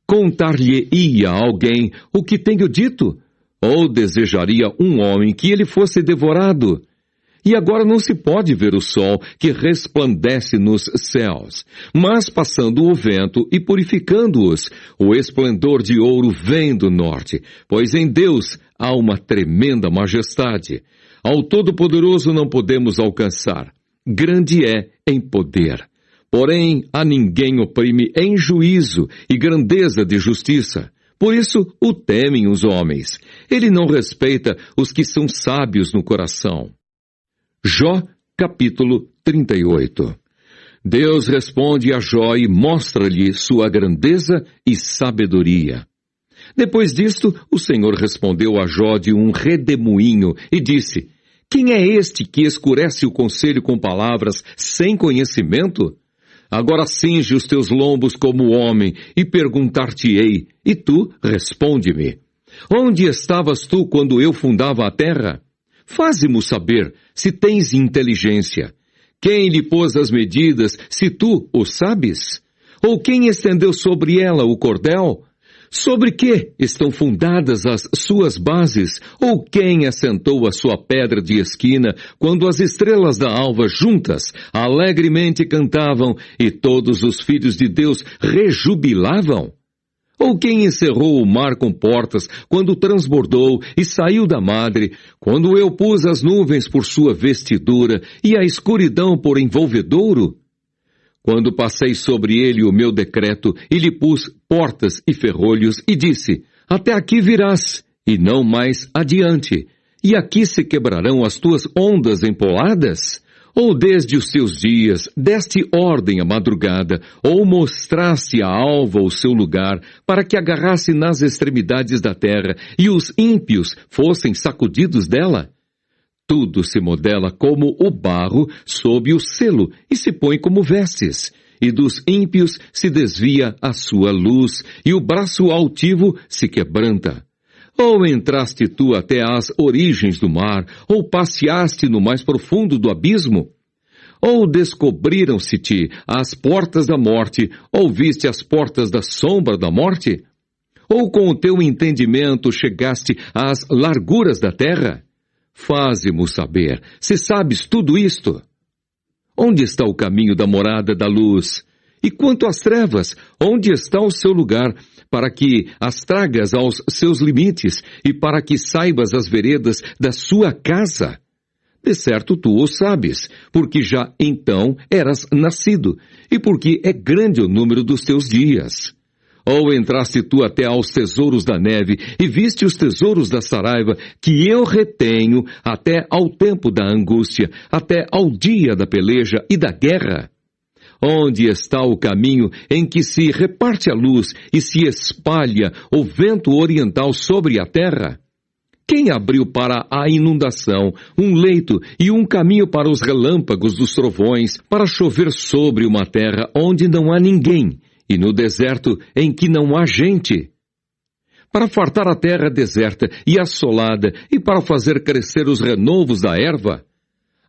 Contar-lhe-ia alguém o que tenho dito? Ou desejaria um homem que ele fosse devorado? E agora não se pode ver o sol que resplandece nos céus, mas passando o vento e purificando-os, o esplendor de ouro vem do norte, pois em Deus há uma tremenda majestade. Ao Todo-Poderoso não podemos alcançar. Grande é em poder. Porém, a ninguém oprime em juízo e grandeza de justiça. Por isso o temem os homens. Ele não respeita os que são sábios no coração. Jó, capítulo 38. Deus responde a Jó e mostra-lhe sua grandeza e sabedoria. Depois disto, o Senhor respondeu a Jó de um redemoinho e disse, quem é este que escurece o conselho com palavras sem conhecimento? Agora cinge os teus lombos como homem e perguntar-te-ei, e tu responde-me. Onde estavas tu quando eu fundava a terra? Faze-mo saber, se tens inteligência. Quem lhe pôs as medidas, se tu o sabes? Ou quem estendeu sobre ela o cordel? Sobre que estão fundadas as suas bases? Ou quem assentou a sua pedra de esquina, quando as estrelas da alva juntas alegremente cantavam e todos os filhos de Deus rejubilavam? Ou quem encerrou o mar com portas, quando transbordou e saiu da madre, quando eu pus as nuvens por sua vestidura e a escuridão por envolvedouro? Quando passei sobre ele o meu decreto e lhe pus portas e ferrolhos e disse, até aqui virás, e não mais adiante, e aqui se quebrarão as tuas ondas empoladas? Ou desde os seus dias deste ordem à madrugada, ou mostraste à alva o seu lugar, para que agarrasse nas extremidades da terra, e os ímpios fossem sacudidos dela? Tudo se modela como o barro sob o selo, e se põe como vestes, e dos ímpios se desvia a sua luz, e o braço altivo se quebranta. Ou entraste tu até às origens do mar, ou passeaste no mais profundo do abismo? Ou descobriram-se-te as portas da morte, ou viste as portas da sombra da morte? Ou com o teu entendimento chegaste às larguras da terra? Faze-mo saber, se sabes tudo isto. Onde está o caminho da morada da luz? E quanto às trevas, onde está o seu lugar, para que as tragas aos seus limites, e para que saibas as veredas da sua casa? De certo tu o sabes, porque já então eras nascido, e porque é grande o número dos teus dias. Ou entraste tu até aos tesouros da neve, e viste os tesouros da saraiva, que eu retenho até ao tempo da angústia, até ao dia da peleja e da guerra? Onde está o caminho em que se reparte a luz e se espalha o vento oriental sobre a terra? Quem abriu para a inundação um leito e um caminho para os relâmpagos dos trovões, para chover sobre uma terra onde não há ninguém, e no deserto em que não há gente? Para fartar a terra deserta e assolada, e para fazer crescer os renovos da erva?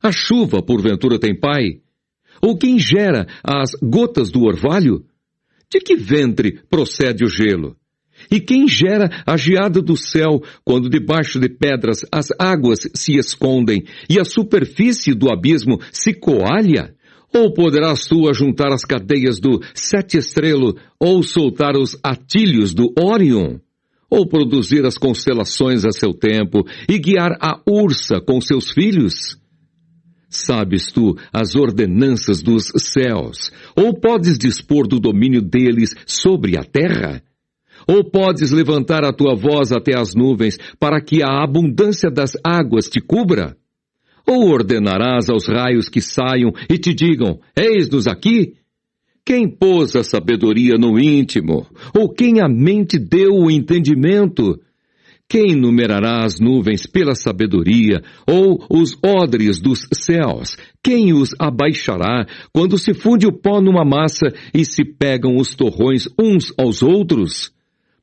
A chuva, porventura, tem pai? Ou quem gera as gotas do orvalho? De que ventre procede o gelo? E quem gera a geada do céu, quando debaixo de pedras as águas se escondem e a superfície do abismo se coalha? Ou poderás tu ajuntar as cadeias do sete estrelo, ou soltar os atilhos do Órion? Ou produzir as constelações a seu tempo, e guiar a ursa com seus filhos? Sabes tu as ordenanças dos céus? Ou podes dispor do domínio deles sobre a terra? Ou podes levantar a tua voz até as nuvens, para que a abundância das águas te cubra? Ou ordenarás aos raios que saiam e te digam, eis-nos aqui? Quem pôs a sabedoria no íntimo? Ou quem à mente deu o entendimento? Quem numerará as nuvens pela sabedoria, ou os odres dos céus? Quem os abaixará quando se funde o pó numa massa e se pegam os torrões uns aos outros?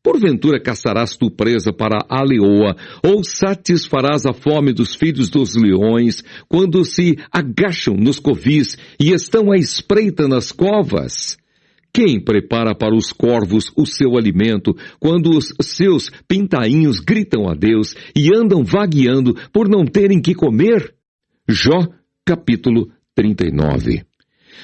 Porventura caçarás tu presa para a leoa, ou satisfarás a fome dos filhos dos leões, quando se agacham nos covis e estão à espreita nas covas? Quem prepara para os corvos o seu alimento, quando os seus pintainhos gritam a Deus e andam vagueando por não terem que comer? Jó, capítulo 39.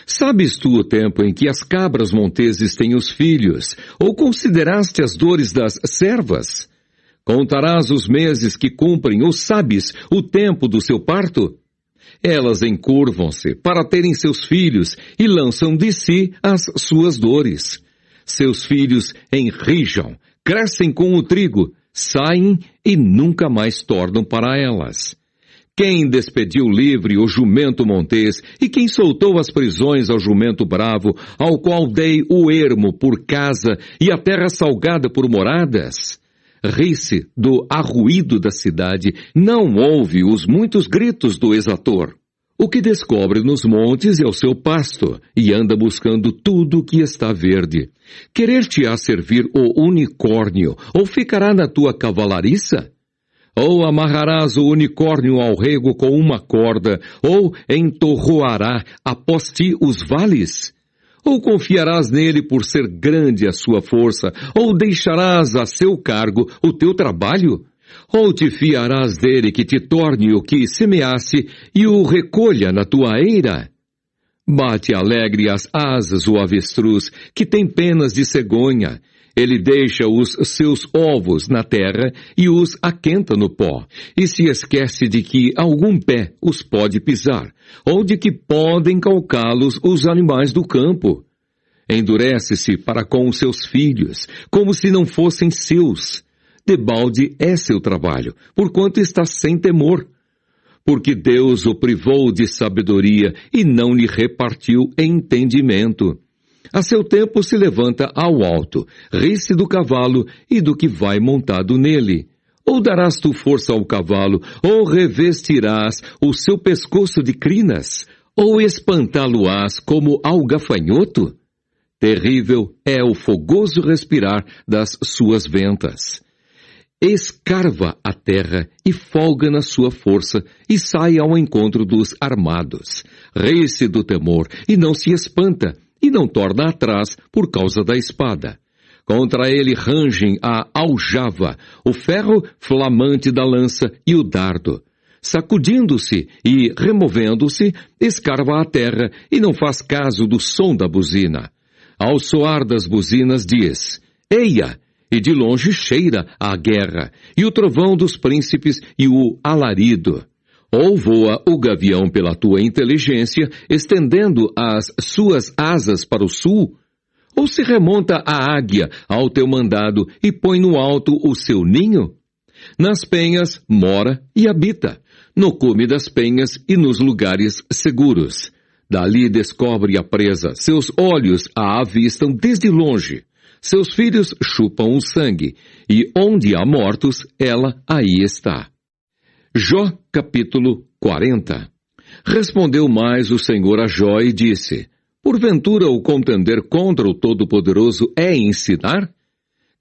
Sabes tu o tempo em que as cabras monteses têm os filhos, ou consideraste as dores das servas? Contarás os meses que cumprem, ou sabes o tempo do seu parto? Elas encurvam-se para terem seus filhos e lançam de si as suas dores. Seus filhos enrijam, crescem com o trigo, saem e nunca mais tornam para elas. Quem despediu livre o jumento montês e quem soltou as prisões ao jumento bravo, ao qual dei o ermo por casa e a terra salgada por moradas? Ri-se do arruído da cidade, não ouve os muitos gritos do exator. O que descobre nos montes é o seu pasto, e anda buscando tudo que está verde. Querer-te-á servir o unicórnio, ou ficará na tua cavalariça? Ou amarrarás o unicórnio ao rego com uma corda, ou entorroará após ti os vales? Ou confiarás nele por ser grande a sua força, ou deixarás a seu cargo o teu trabalho? Ou te fiarás dele que te torne o que semeasse e o recolha na tua eira? Bate alegre as asas o avestruz, que tem penas de cegonha. Ele deixa os seus ovos na terra e os aquenta no pó, e se esquece de que algum pé os pode pisar, ou de que podem calcá-los os animais do campo. Endurece-se para com os seus filhos, como se não fossem seus. Debalde é seu trabalho, porquanto está sem temor. Porque Deus o privou de sabedoria e não lhe repartiu entendimento. A seu tempo se levanta ao alto, ri-se do cavalo e do que vai montado nele. Ou darás tu força ao cavalo, ou revestirás o seu pescoço de crinas, ou espantá-lo-ás como ao gafanhoto? Terrível é o fogoso respirar das suas ventas. Escarva a terra e folga na sua força, e sai ao encontro dos armados. Ri-se do temor e não se espanta, e não torna atrás por causa da espada. Contra ele rangem a aljava, o ferro flamante da lança e o dardo. Sacudindo-se e removendo-se, escarva a terra e não faz caso do som da buzina. Ao soar das buzinas diz, eia! E de longe cheira a guerra, e o trovão dos príncipes e o alarido. Ou voa o gavião pela tua inteligência, estendendo as suas asas para o sul, ou se remonta a águia ao teu mandado e põe no alto o seu ninho? Nas penhas mora e habita, no cume das penhas e nos lugares seguros. Dali descobre a presa, seus olhos a avistam desde longe. Seus filhos chupam o sangue, e onde há mortos, ela aí está. Jó, capítulo 40. Respondeu mais o Senhor a Jó e disse, porventura o contender contra o Todo-Poderoso é ensinar?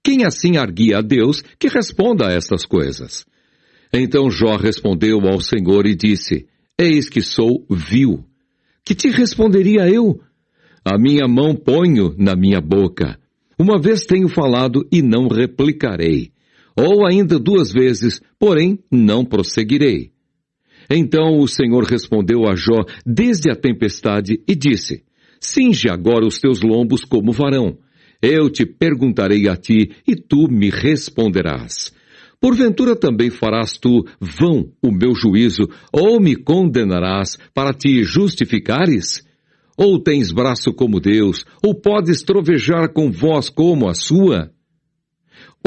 Quem assim arguia a Deus que responda a estas coisas? Então Jó respondeu ao Senhor e disse, eis que sou vil. Que te responderia eu? A minha mão ponho na minha boca. Uma vez tenho falado e não replicarei. Ou ainda 2 vezes, porém não prosseguirei. Então o Senhor respondeu a Jó desde a tempestade e disse, cinge agora os teus lombos como varão. Eu te perguntarei a ti e tu me responderás. Porventura também farás tu vão o meu juízo, ou me condenarás para te justificares? Ou tens braço como Deus, ou podes trovejar com voz como a sua?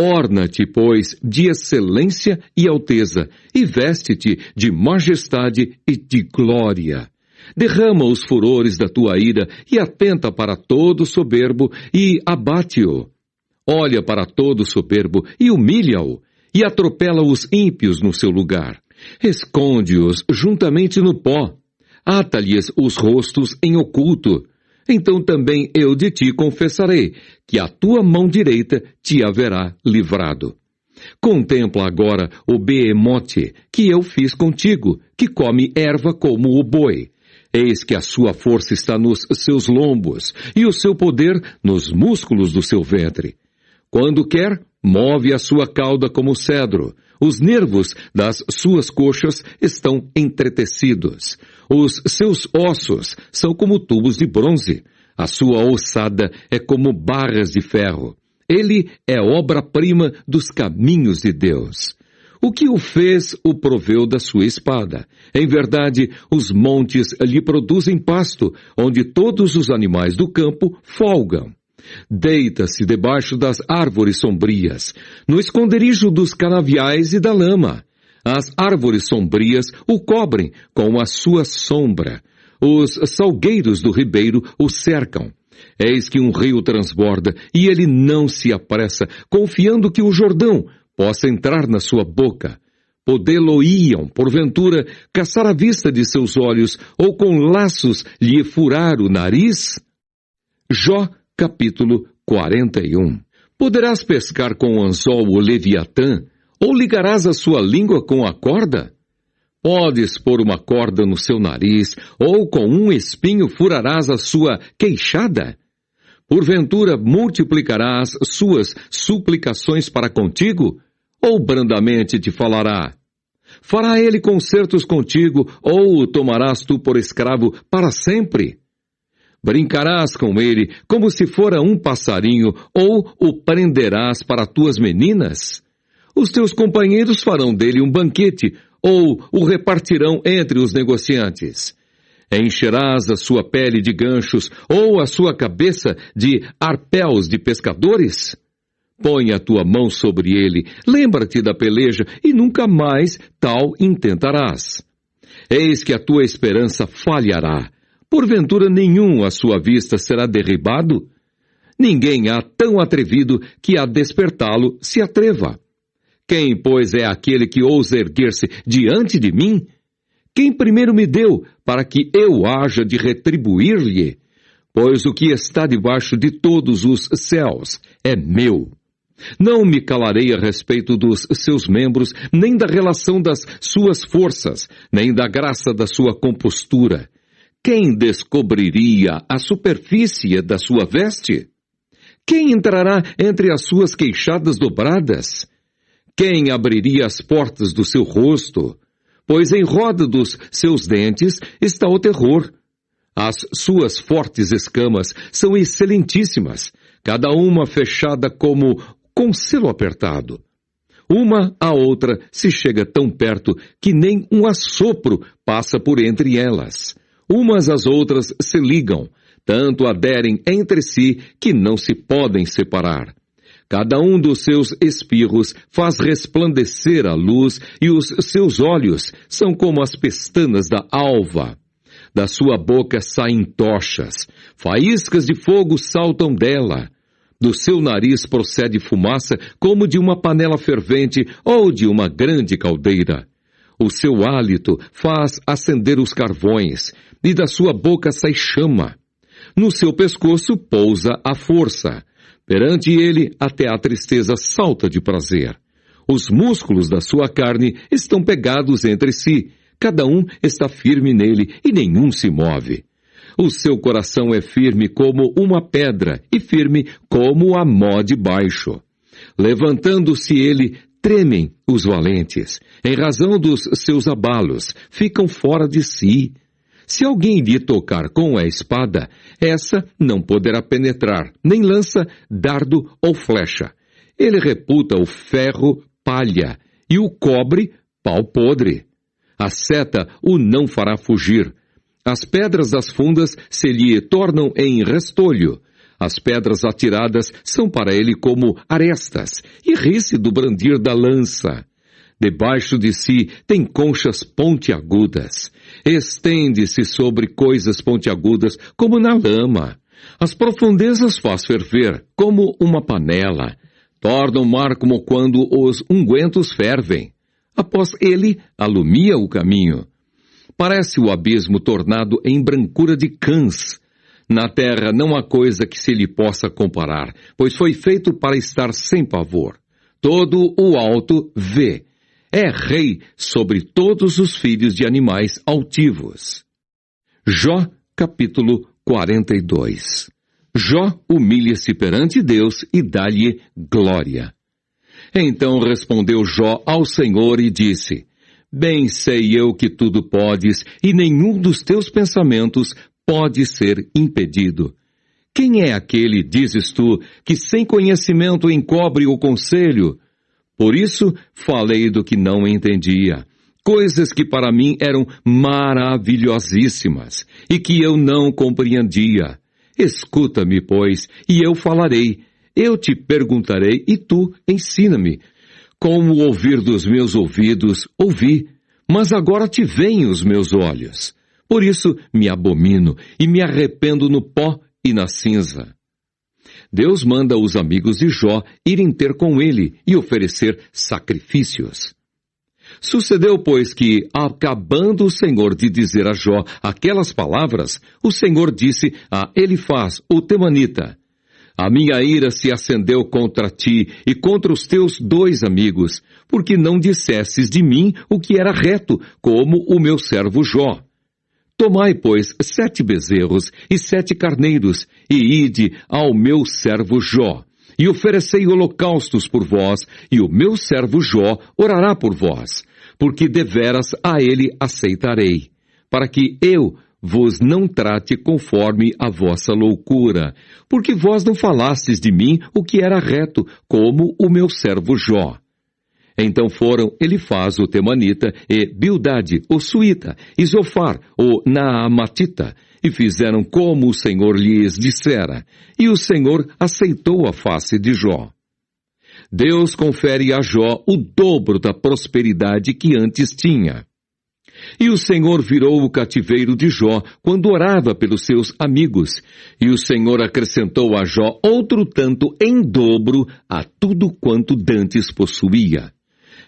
Orna-te, pois, de excelência e alteza, e veste-te de majestade e de glória. Derrama os furores da tua ira, e atenta para todo soberbo, e abate-o. Olha para todo soberbo, e humilha-o, e atropela os ímpios no seu lugar. Esconde-os juntamente no pó. Ata-lhes os rostos em oculto. Então também eu de ti confessarei, que a tua mão direita te haverá livrado. Contempla agora o behemote que eu fiz contigo, que come erva como o boi. Eis que a sua força está nos seus lombos, e o seu poder nos músculos do seu ventre. Quando quer, move a sua cauda como cedro. Os nervos das suas coxas estão entretecidos. Os seus ossos são como tubos de bronze. A sua ossada é como barras de ferro. Ele é obra-prima dos caminhos de Deus. O que o fez o proveu da sua espada. Em verdade, os montes lhe produzem pasto, onde todos os animais do campo folgam. Deita-se debaixo das árvores sombrias, no esconderijo dos canaviais e da lama. As árvores sombrias o cobrem com a sua sombra. Os salgueiros do ribeiro o cercam. Eis que um rio transborda, e ele não se apressa, confiando que o Jordão possa entrar na sua boca. Podê-lo-iam, porventura, caçar a vista de seus olhos, ou com laços lhe furar o nariz? Jó, capítulo 41. Poderás pescar com o anzol o Leviatã, ou ligarás a sua língua com a corda? Podes pôr uma corda no seu nariz, ou com um espinho furarás a sua queixada? Porventura multiplicarás suas suplicações para contigo, ou brandamente te falará? Fará ele concertos contigo, ou o tomarás tu por escravo para sempre? Brincarás com ele como se fora um passarinho, ou o prenderás para tuas meninas? Os teus companheiros farão dele um banquete, ou o repartirão entre os negociantes. Encherás a sua pele de ganchos, ou a sua cabeça de arpéus de pescadores? Põe a tua mão sobre ele, lembra-te da peleja, e nunca mais tal intentarás. Eis que a tua esperança falhará. Porventura nenhum à sua vista será derribado? Ninguém há tão atrevido que a despertá-lo se atreva. Quem, pois, é aquele que ousa erguer-se diante de mim? Quem primeiro me deu, para que eu haja de retribuir-lhe? Pois o que está debaixo de todos os céus é meu. Não me calarei a respeito dos seus membros, nem da relação das suas forças, nem da graça da sua compostura. Quem descobriria a superfície da sua veste? Quem entrará entre as suas queixadas dobradas? Quem abriria as portas do seu rosto? Pois em roda dos seus dentes está o terror. As suas fortes escamas são excelentíssimas, cada uma fechada como com selo apertado. Uma à outra se chega tão perto que nem um assopro passa por entre elas. Umas às outras se ligam, tanto aderem entre si que não se podem separar. Cada um dos seus espirros faz resplandecer a luz, e os seus olhos são como as pestanas da alva. Da sua boca saem tochas, faíscas de fogo saltam dela. Do seu nariz procede fumaça como de uma panela fervente ou de uma grande caldeira. O seu hálito faz acender os carvões, e da sua boca sai chama. No seu pescoço pousa a força. Perante ele, até a tristeza salta de prazer. Os músculos da sua carne estão pegados entre si. Cada um está firme nele, e nenhum se move. O seu coração é firme como uma pedra, e firme como a mó de baixo. Levantando-se ele, tremem os valentes. Em razão dos seus abalos, ficam fora de si. Se alguém lhe tocar com a espada, essa não poderá penetrar, nem lança, dardo ou flecha. Ele reputa o ferro palha, e o cobre pau podre. A seta o não fará fugir. As pedras das fundas se lhe tornam em restolho. As pedras atiradas são para ele como arestas, e ri-se do brandir da lança. Debaixo de si tem conchas pontiagudas. Estende-se sobre coisas pontiagudas como na lama. As profundezas faz ferver como uma panela. Torna o mar como quando os ungüentos fervem. Após ele, alumia o caminho. Parece o abismo tornado em brancura de cãs. Na terra não há coisa que se lhe possa comparar, pois foi feito para estar sem pavor. Todo o alto vê. É rei sobre todos os filhos de animais altivos. Jó, capítulo 42. Jó humilha-se perante Deus e dá-lhe glória. Então respondeu Jó ao Senhor e disse: Bem sei eu que tudo podes, e nenhum dos teus pensamentos pode ser impedido. Quem é aquele, dizes tu, que sem conhecimento encobre o conselho? Por isso falei do que não entendia, coisas que para mim eram maravilhosíssimas, e que eu não compreendia. Escuta-me, pois, e eu falarei. Eu te perguntarei, e tu ensina-me. Com o ouvir dos meus ouvidos, ouvi, mas agora te veem os meus olhos. Por isso me abomino, e me arrependo no pó e na cinza. Deus manda os amigos de Jó irem ter com ele e oferecer sacrifícios. Sucedeu, pois, que, acabando o Senhor de dizer a Jó aquelas palavras, o Senhor disse a Elifaz, o temanita: A minha ira se acendeu contra ti e contra os teus 2 amigos, porque não dissesses de mim o que era reto, como o meu servo Jó. Tomai, pois, 7 bezerros e 7 carneiros, e ide ao meu servo Jó, e oferecei holocaustos por vós, e o meu servo Jó orará por vós, porque deveras a ele aceitarei, para que eu vos não trate conforme a vossa loucura, porque vós não falastes de mim o que era reto, como o meu servo Jó. Então foram Elifaz, o temanita, e Bildade, o suíta, e Zofar, o naamatita, e fizeram como o Senhor lhes dissera, e o Senhor aceitou a face de Jó. Deus confere a Jó o dobro da prosperidade que antes tinha. E o Senhor virou o cativeiro de Jó quando orava pelos seus amigos, e o Senhor acrescentou a Jó outro tanto em dobro a tudo quanto dantes possuía.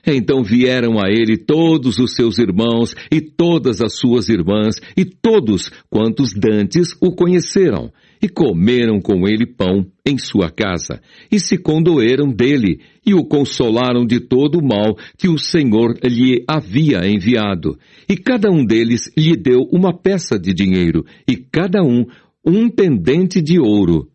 Então vieram a ele todos os seus irmãos e todas as suas irmãs e todos quantos dantes o conheceram, e comeram com ele pão em sua casa, e se condoeram dele, e o consolaram de todo o mal que o Senhor lhe havia enviado. E cada um deles lhe deu uma peça de dinheiro, e cada um pendente de ouro.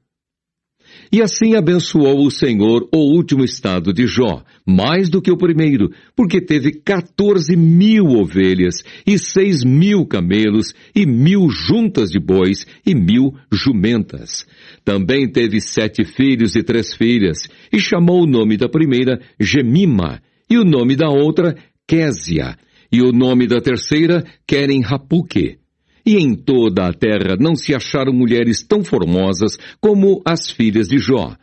E assim abençoou o Senhor o último estado de Jó, mais do que o primeiro, porque teve 14.000 ovelhas, e 6.000 camelos, e 1.000 juntas de bois, e 1.000 jumentas. Também teve 7 filhos e 3 filhas, e chamou o nome da primeira Gemima, e o nome da outra Késia, e o nome da terceira Queren-Hapuque. E em toda a terra não se acharam mulheres tão formosas como as filhas de Jó.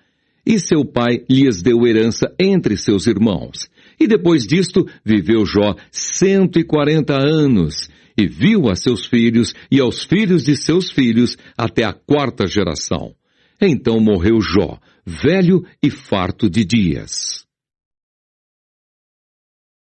E seu pai lhes deu herança entre seus irmãos. E depois disto viveu Jó 140 anos, e viu a seus filhos e aos filhos de seus filhos até a 4ª geração. Então morreu Jó, velho e farto de dias.